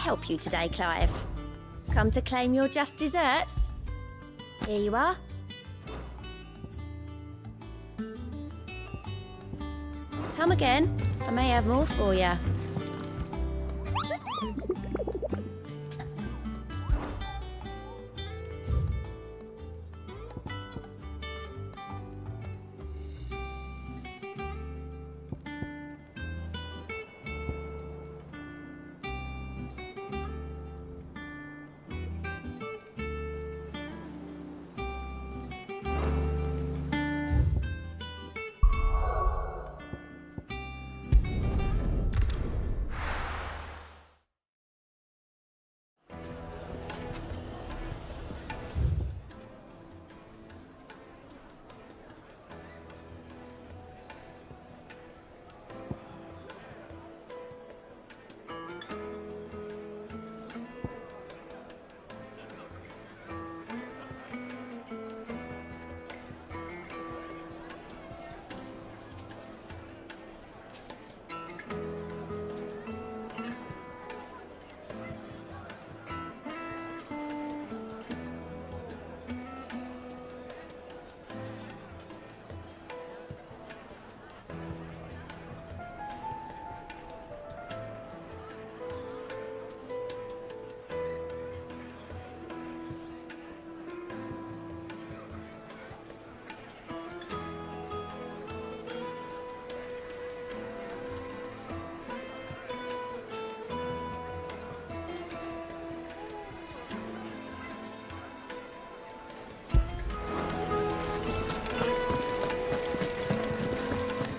help you today, Clive? Come to claim your just desserts? Here you are. Come again. I may have more for you.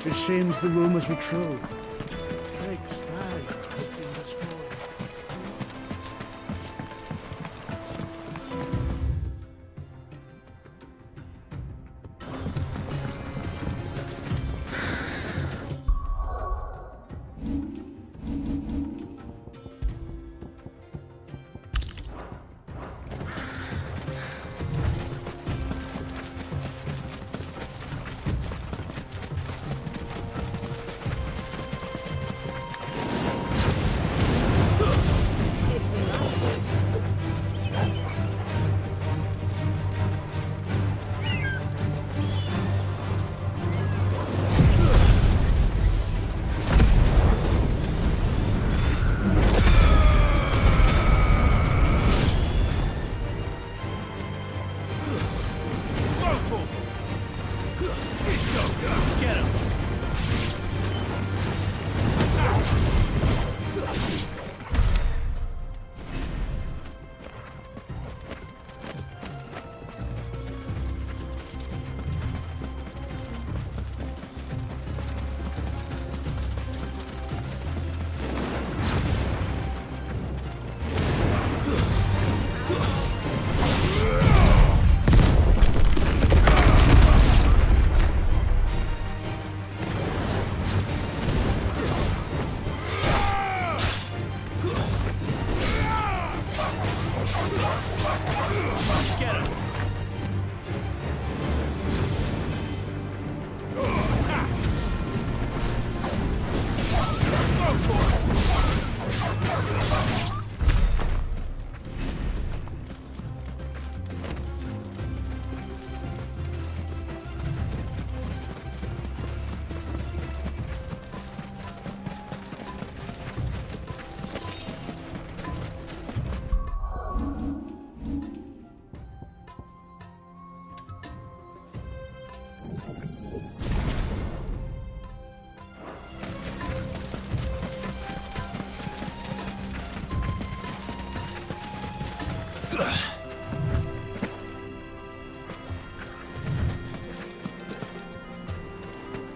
It seems the rumors were true. Drake's flag has been destroyed.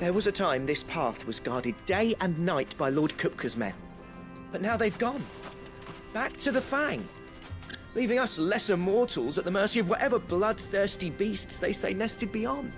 There was a time this path was guarded day and night by Lord Kupka's men. But now they've gone. Back to the Fang. Leaving us lesser mortals at the mercy of whatever bloodthirsty beasts they say nested beyond.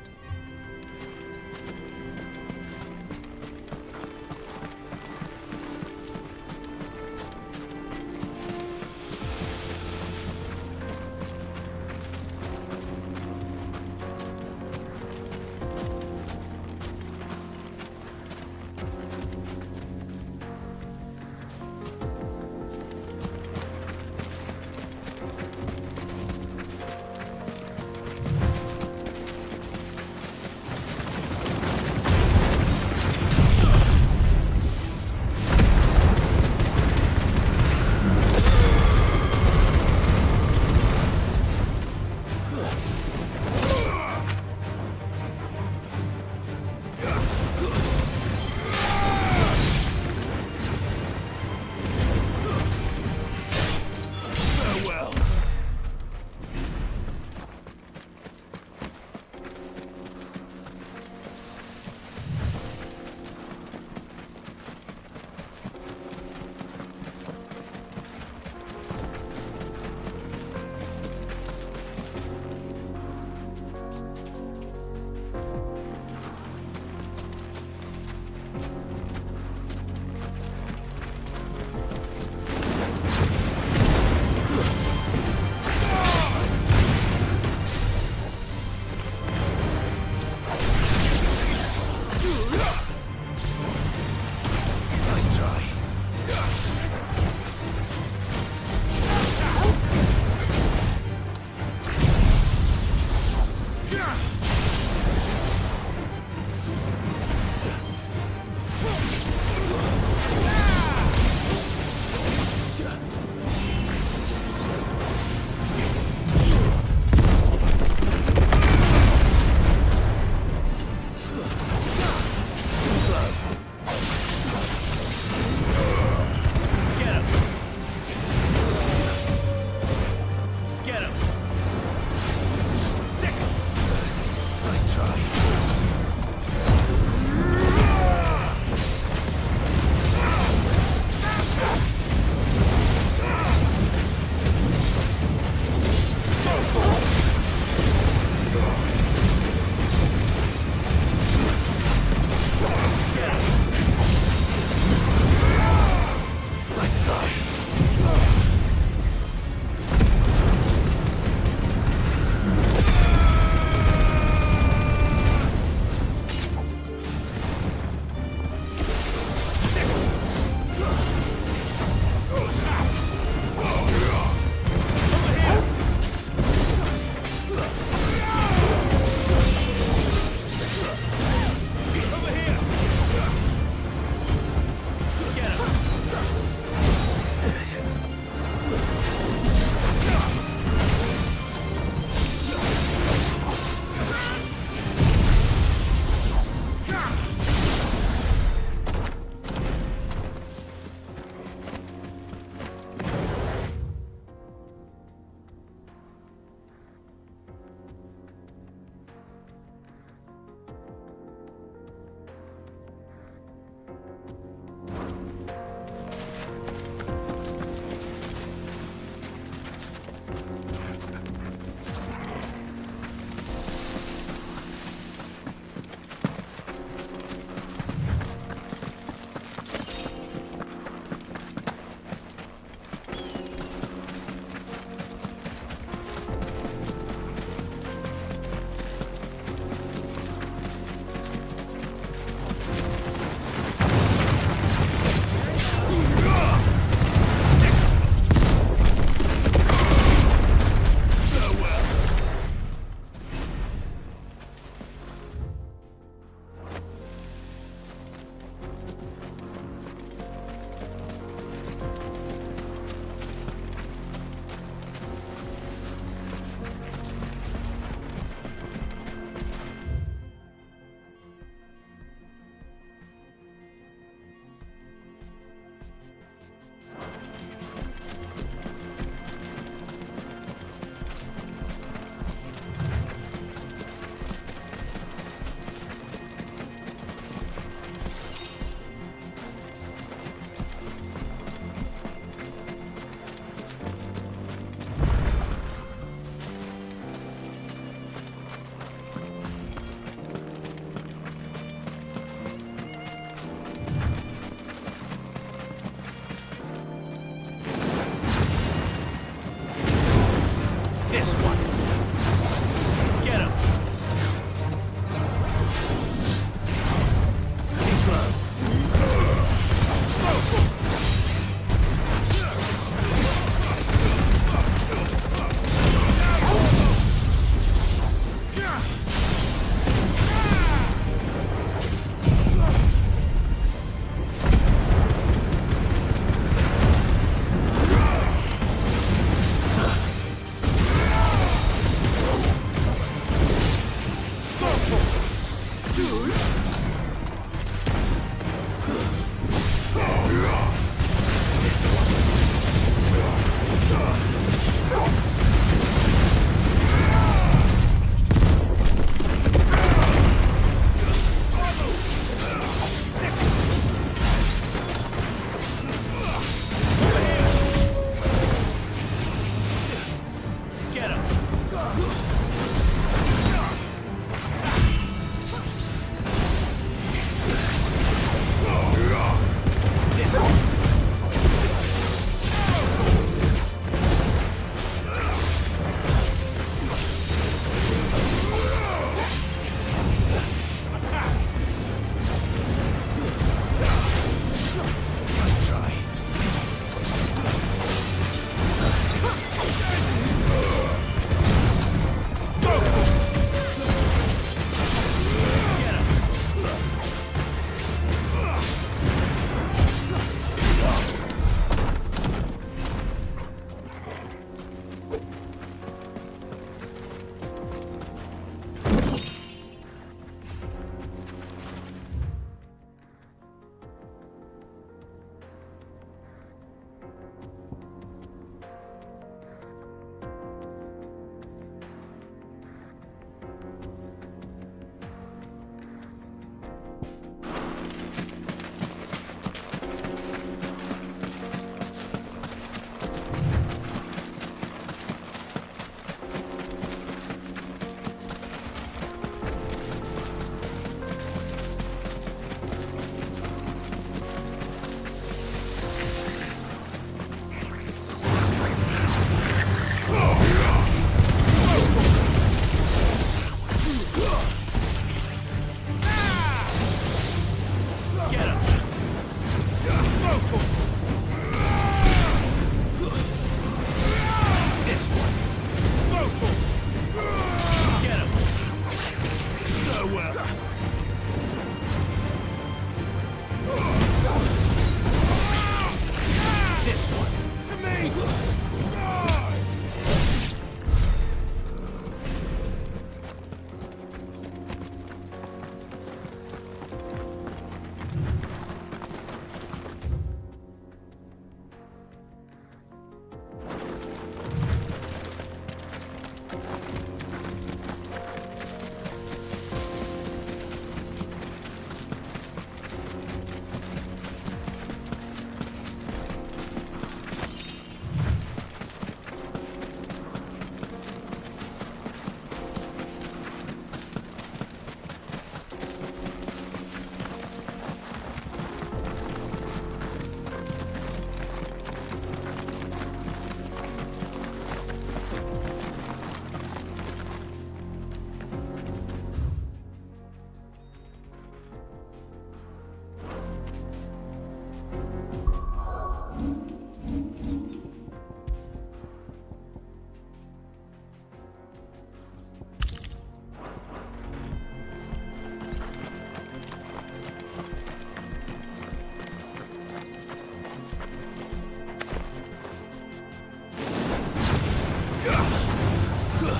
Get him! Nice try.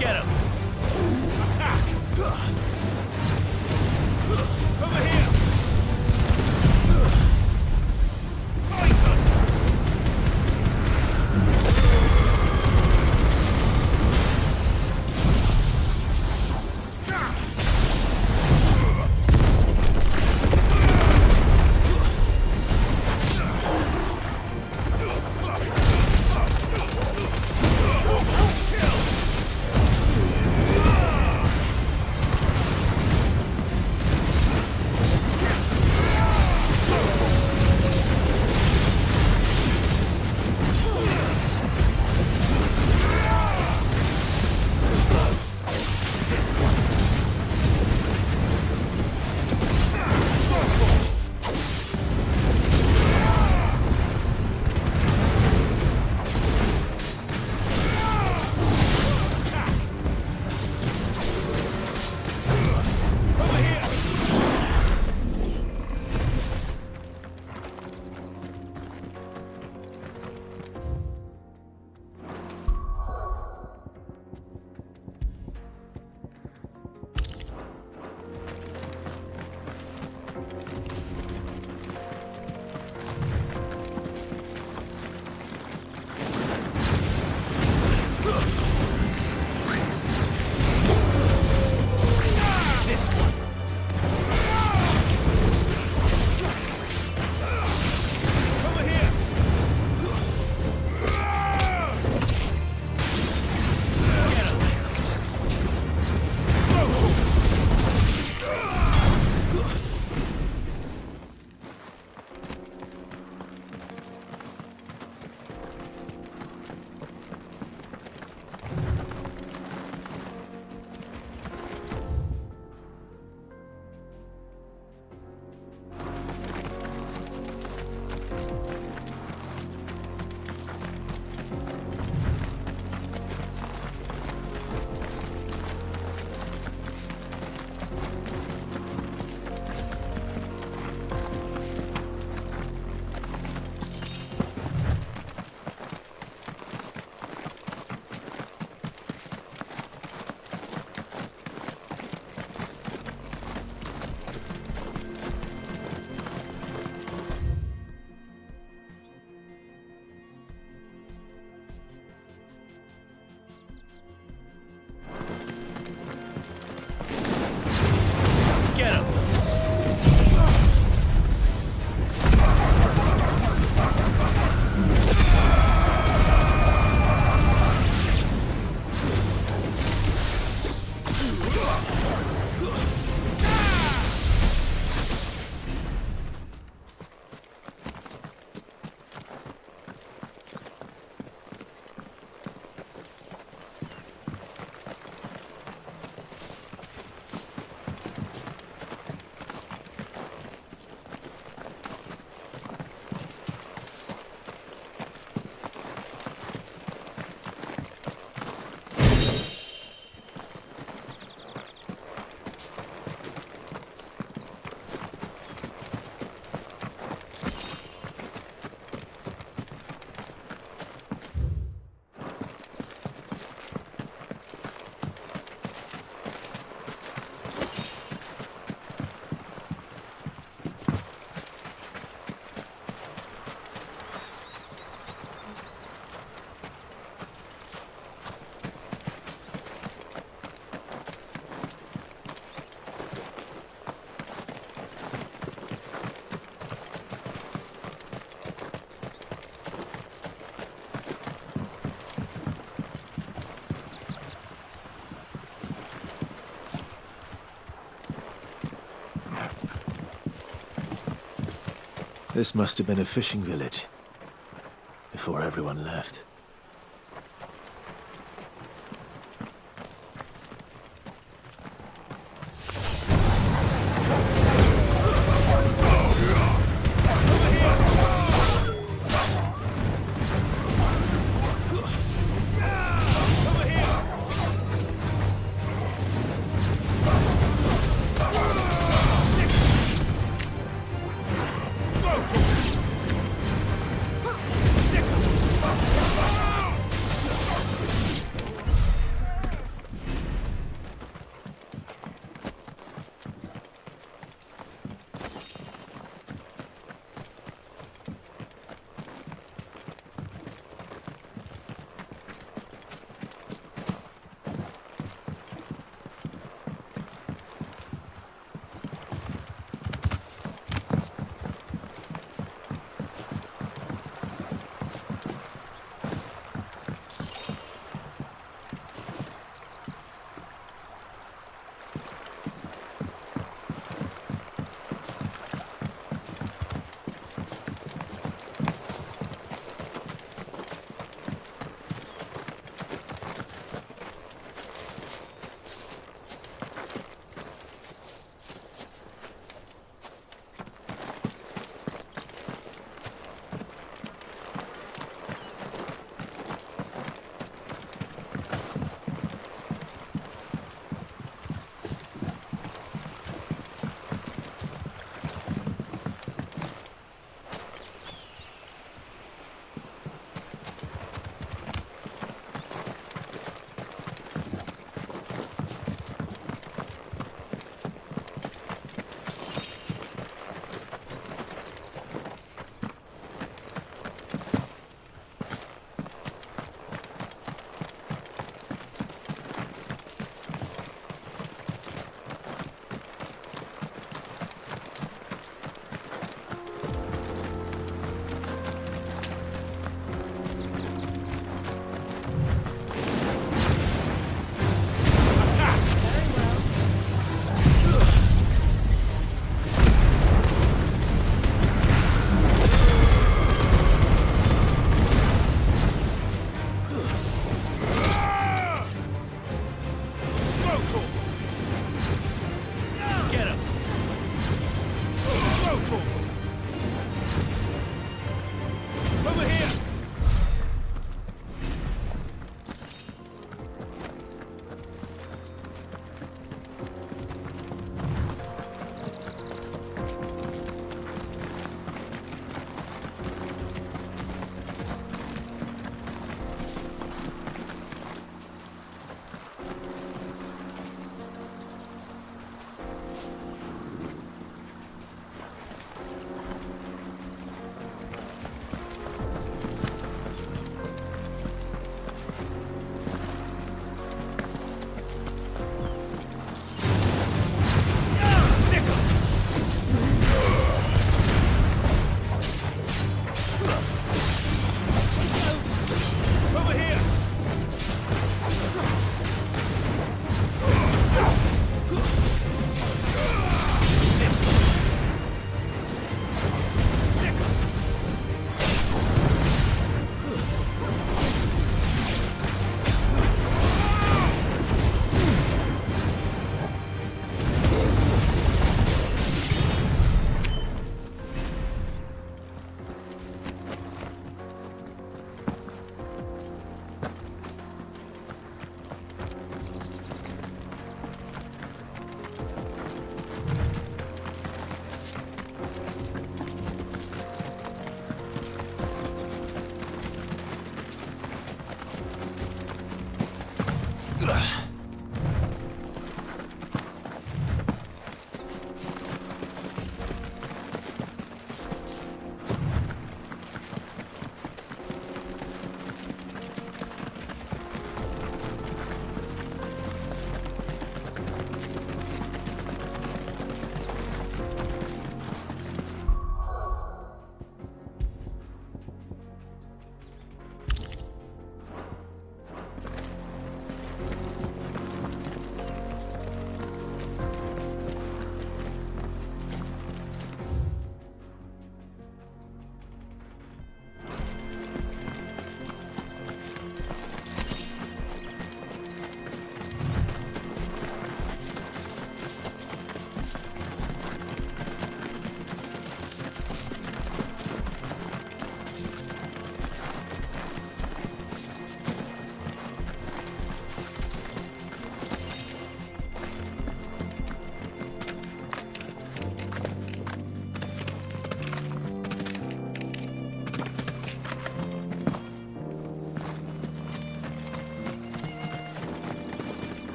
Get him! Attack! Over here! Titan! This must have been a fishing village before everyone left.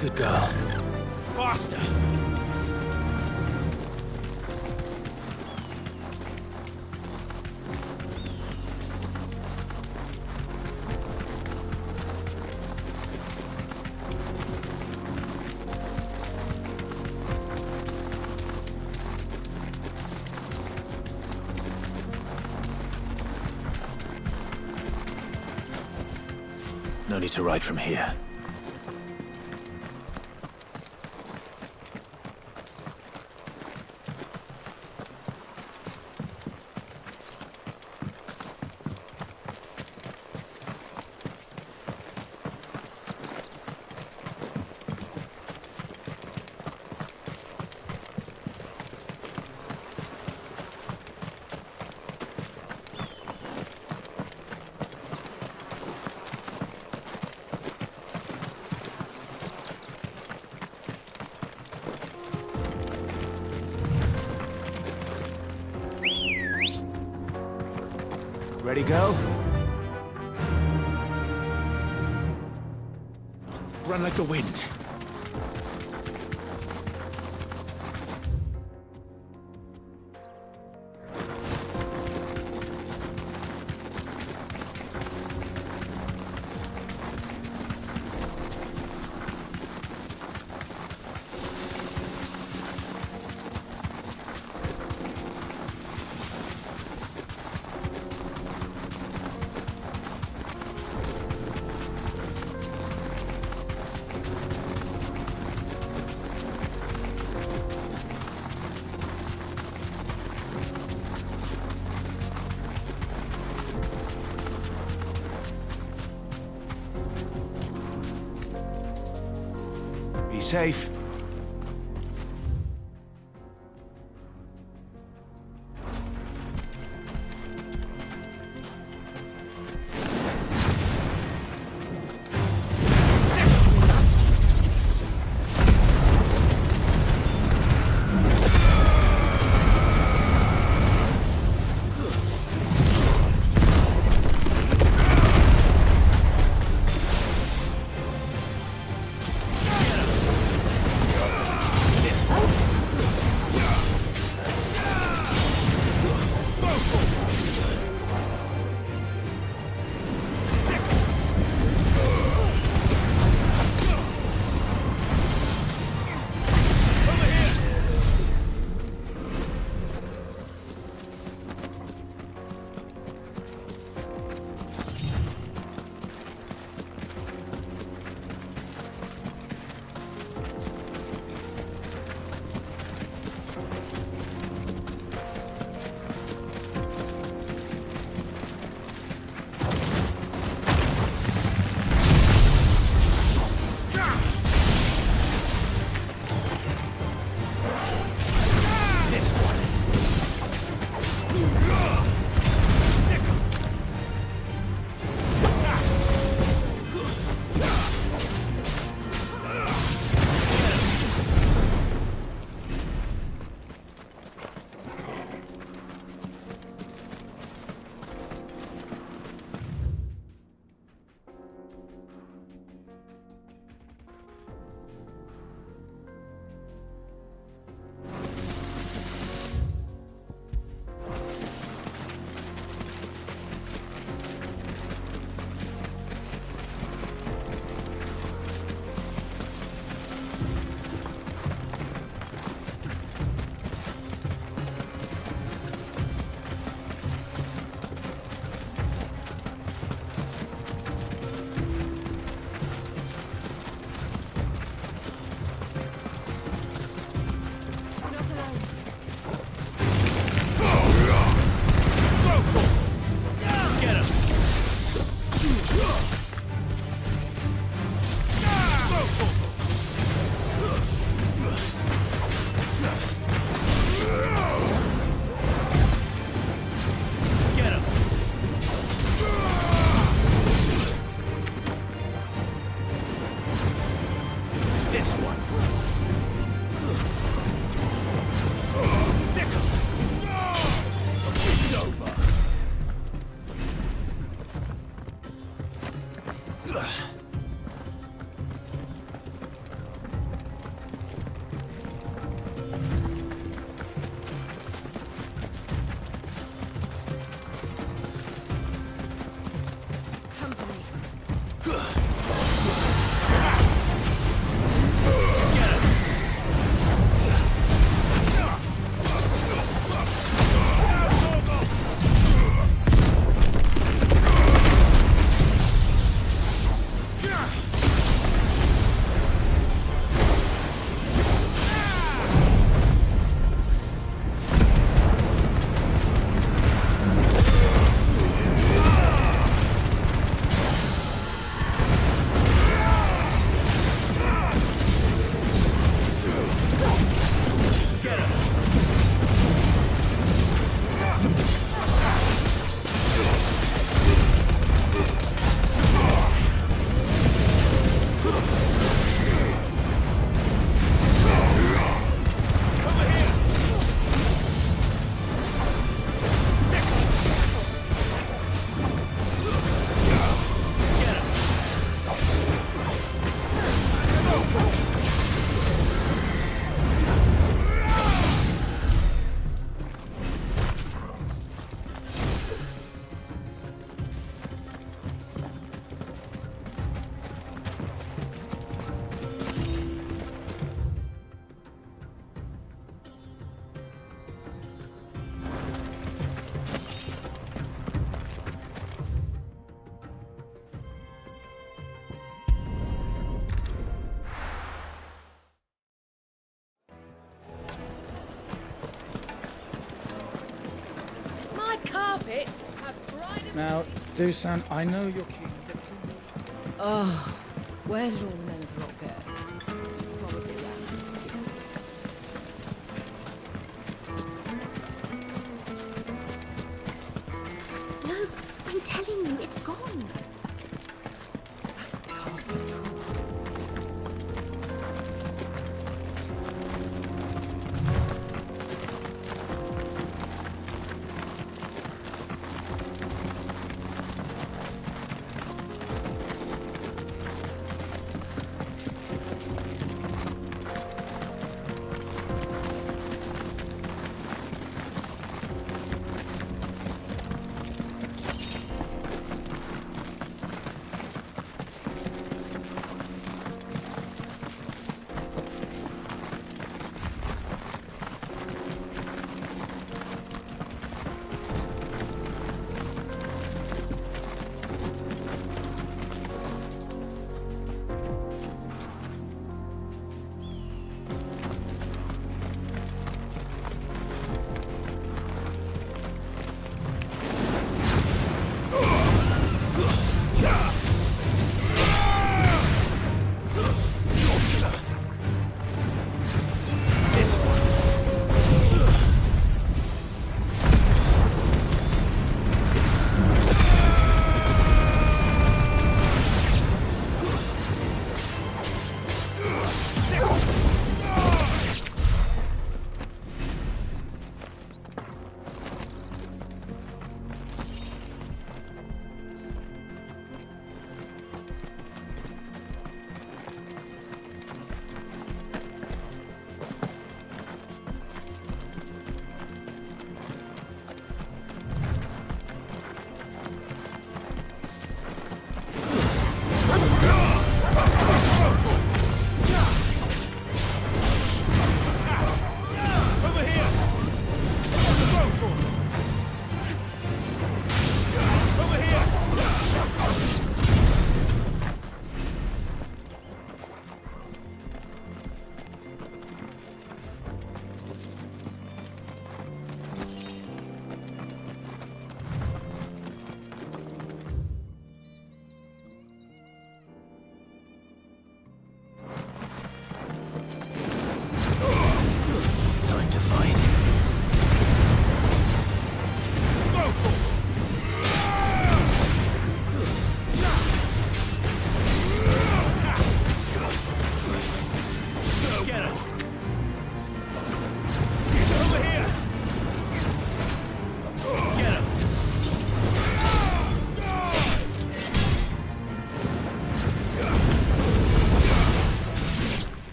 Good girl. Faster! No need to ride from here. Ready, go? Run like the wind. Be safe. carpets have bright... Now, Dusan, I know you're keen. Oh, where did all the men of the rock go? I'm telling you, it's gone.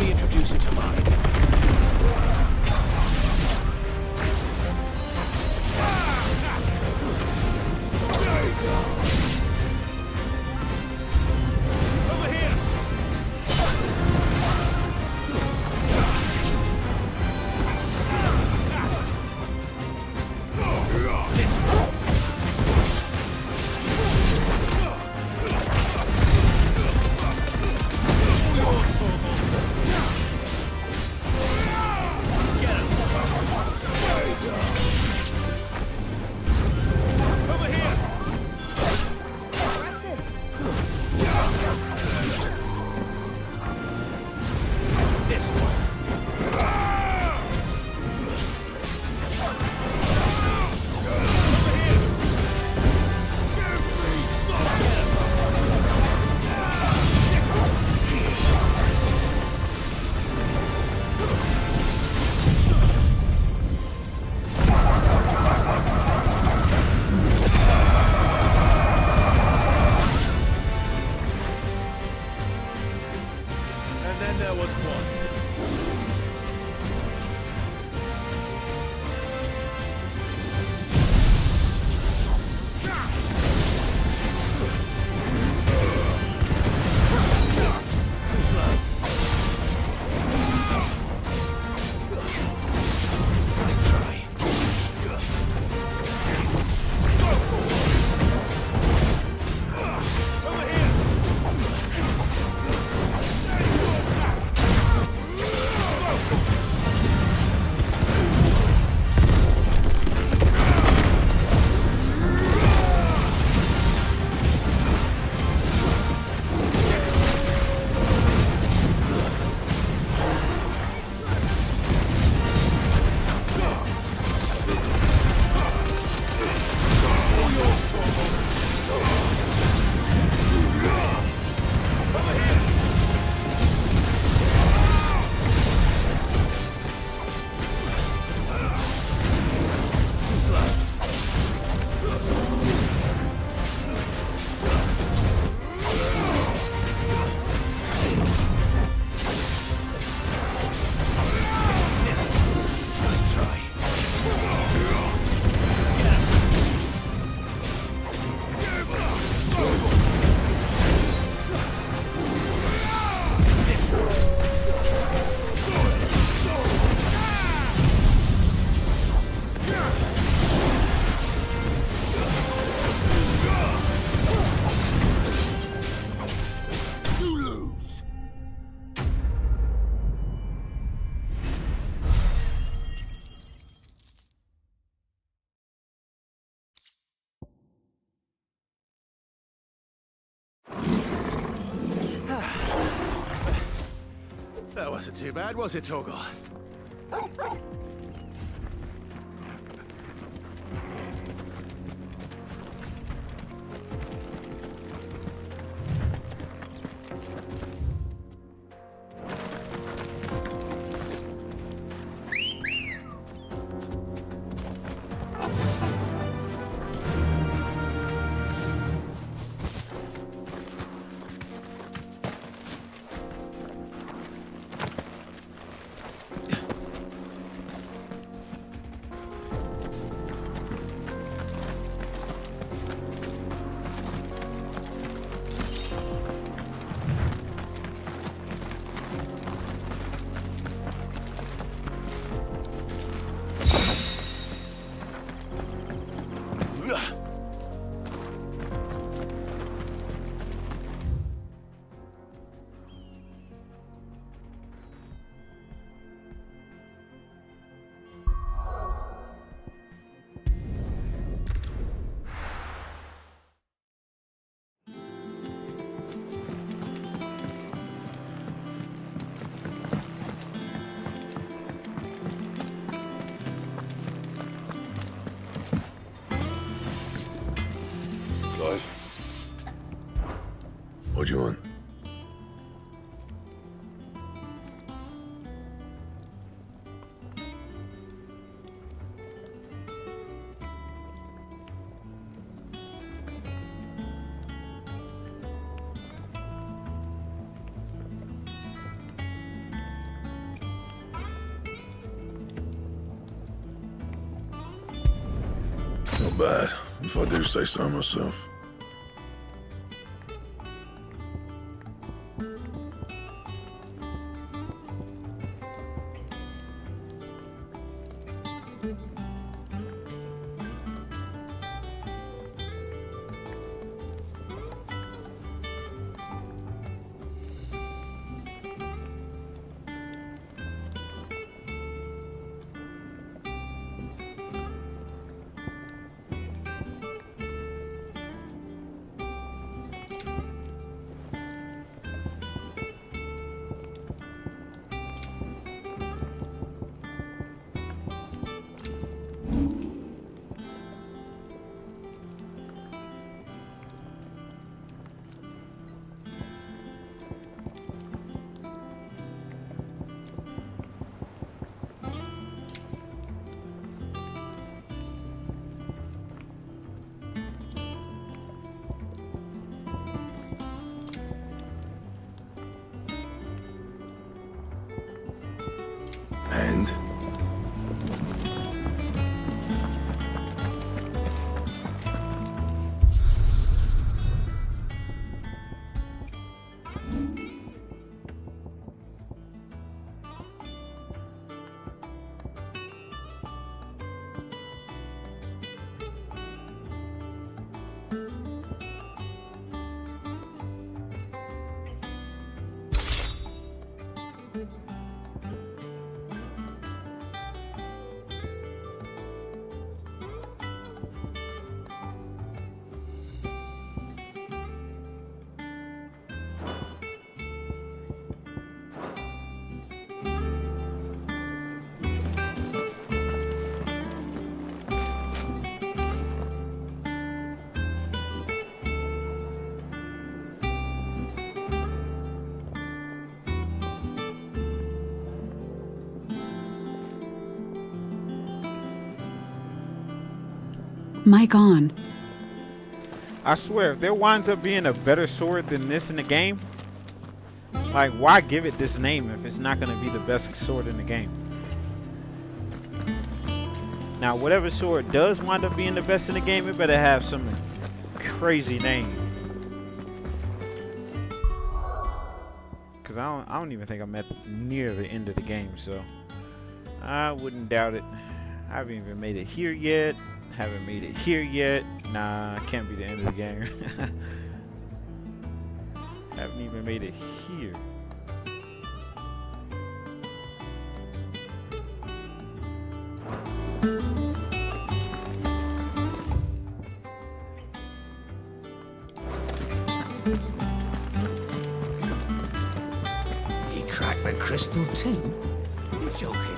me introduce you to mine. Over here! That wasn't too bad, was it, Torgal? What do you want? bad, if I do say so myself. And? Mic on. I swear, if there winds up being a better sword than this in the game, like, why give it this name if it's not going to be the best sword in the game? Now, whatever sword does wind up being the best in the game, it better have some crazy name. Because I don't even think I'm at near the end of the game, so I wouldn't doubt it. I haven't even made it here yet. Haven't made it here yet. Nah, can't be the end of the game. Haven't even made it here. He cracked the crystal too? You're joking.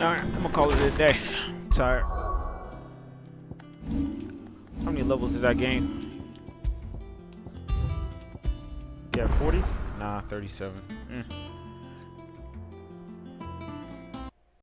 Alright, I'm gonna call it a day. I'm tired. How many levels did I gain? Yeah, 40? Nah, 37.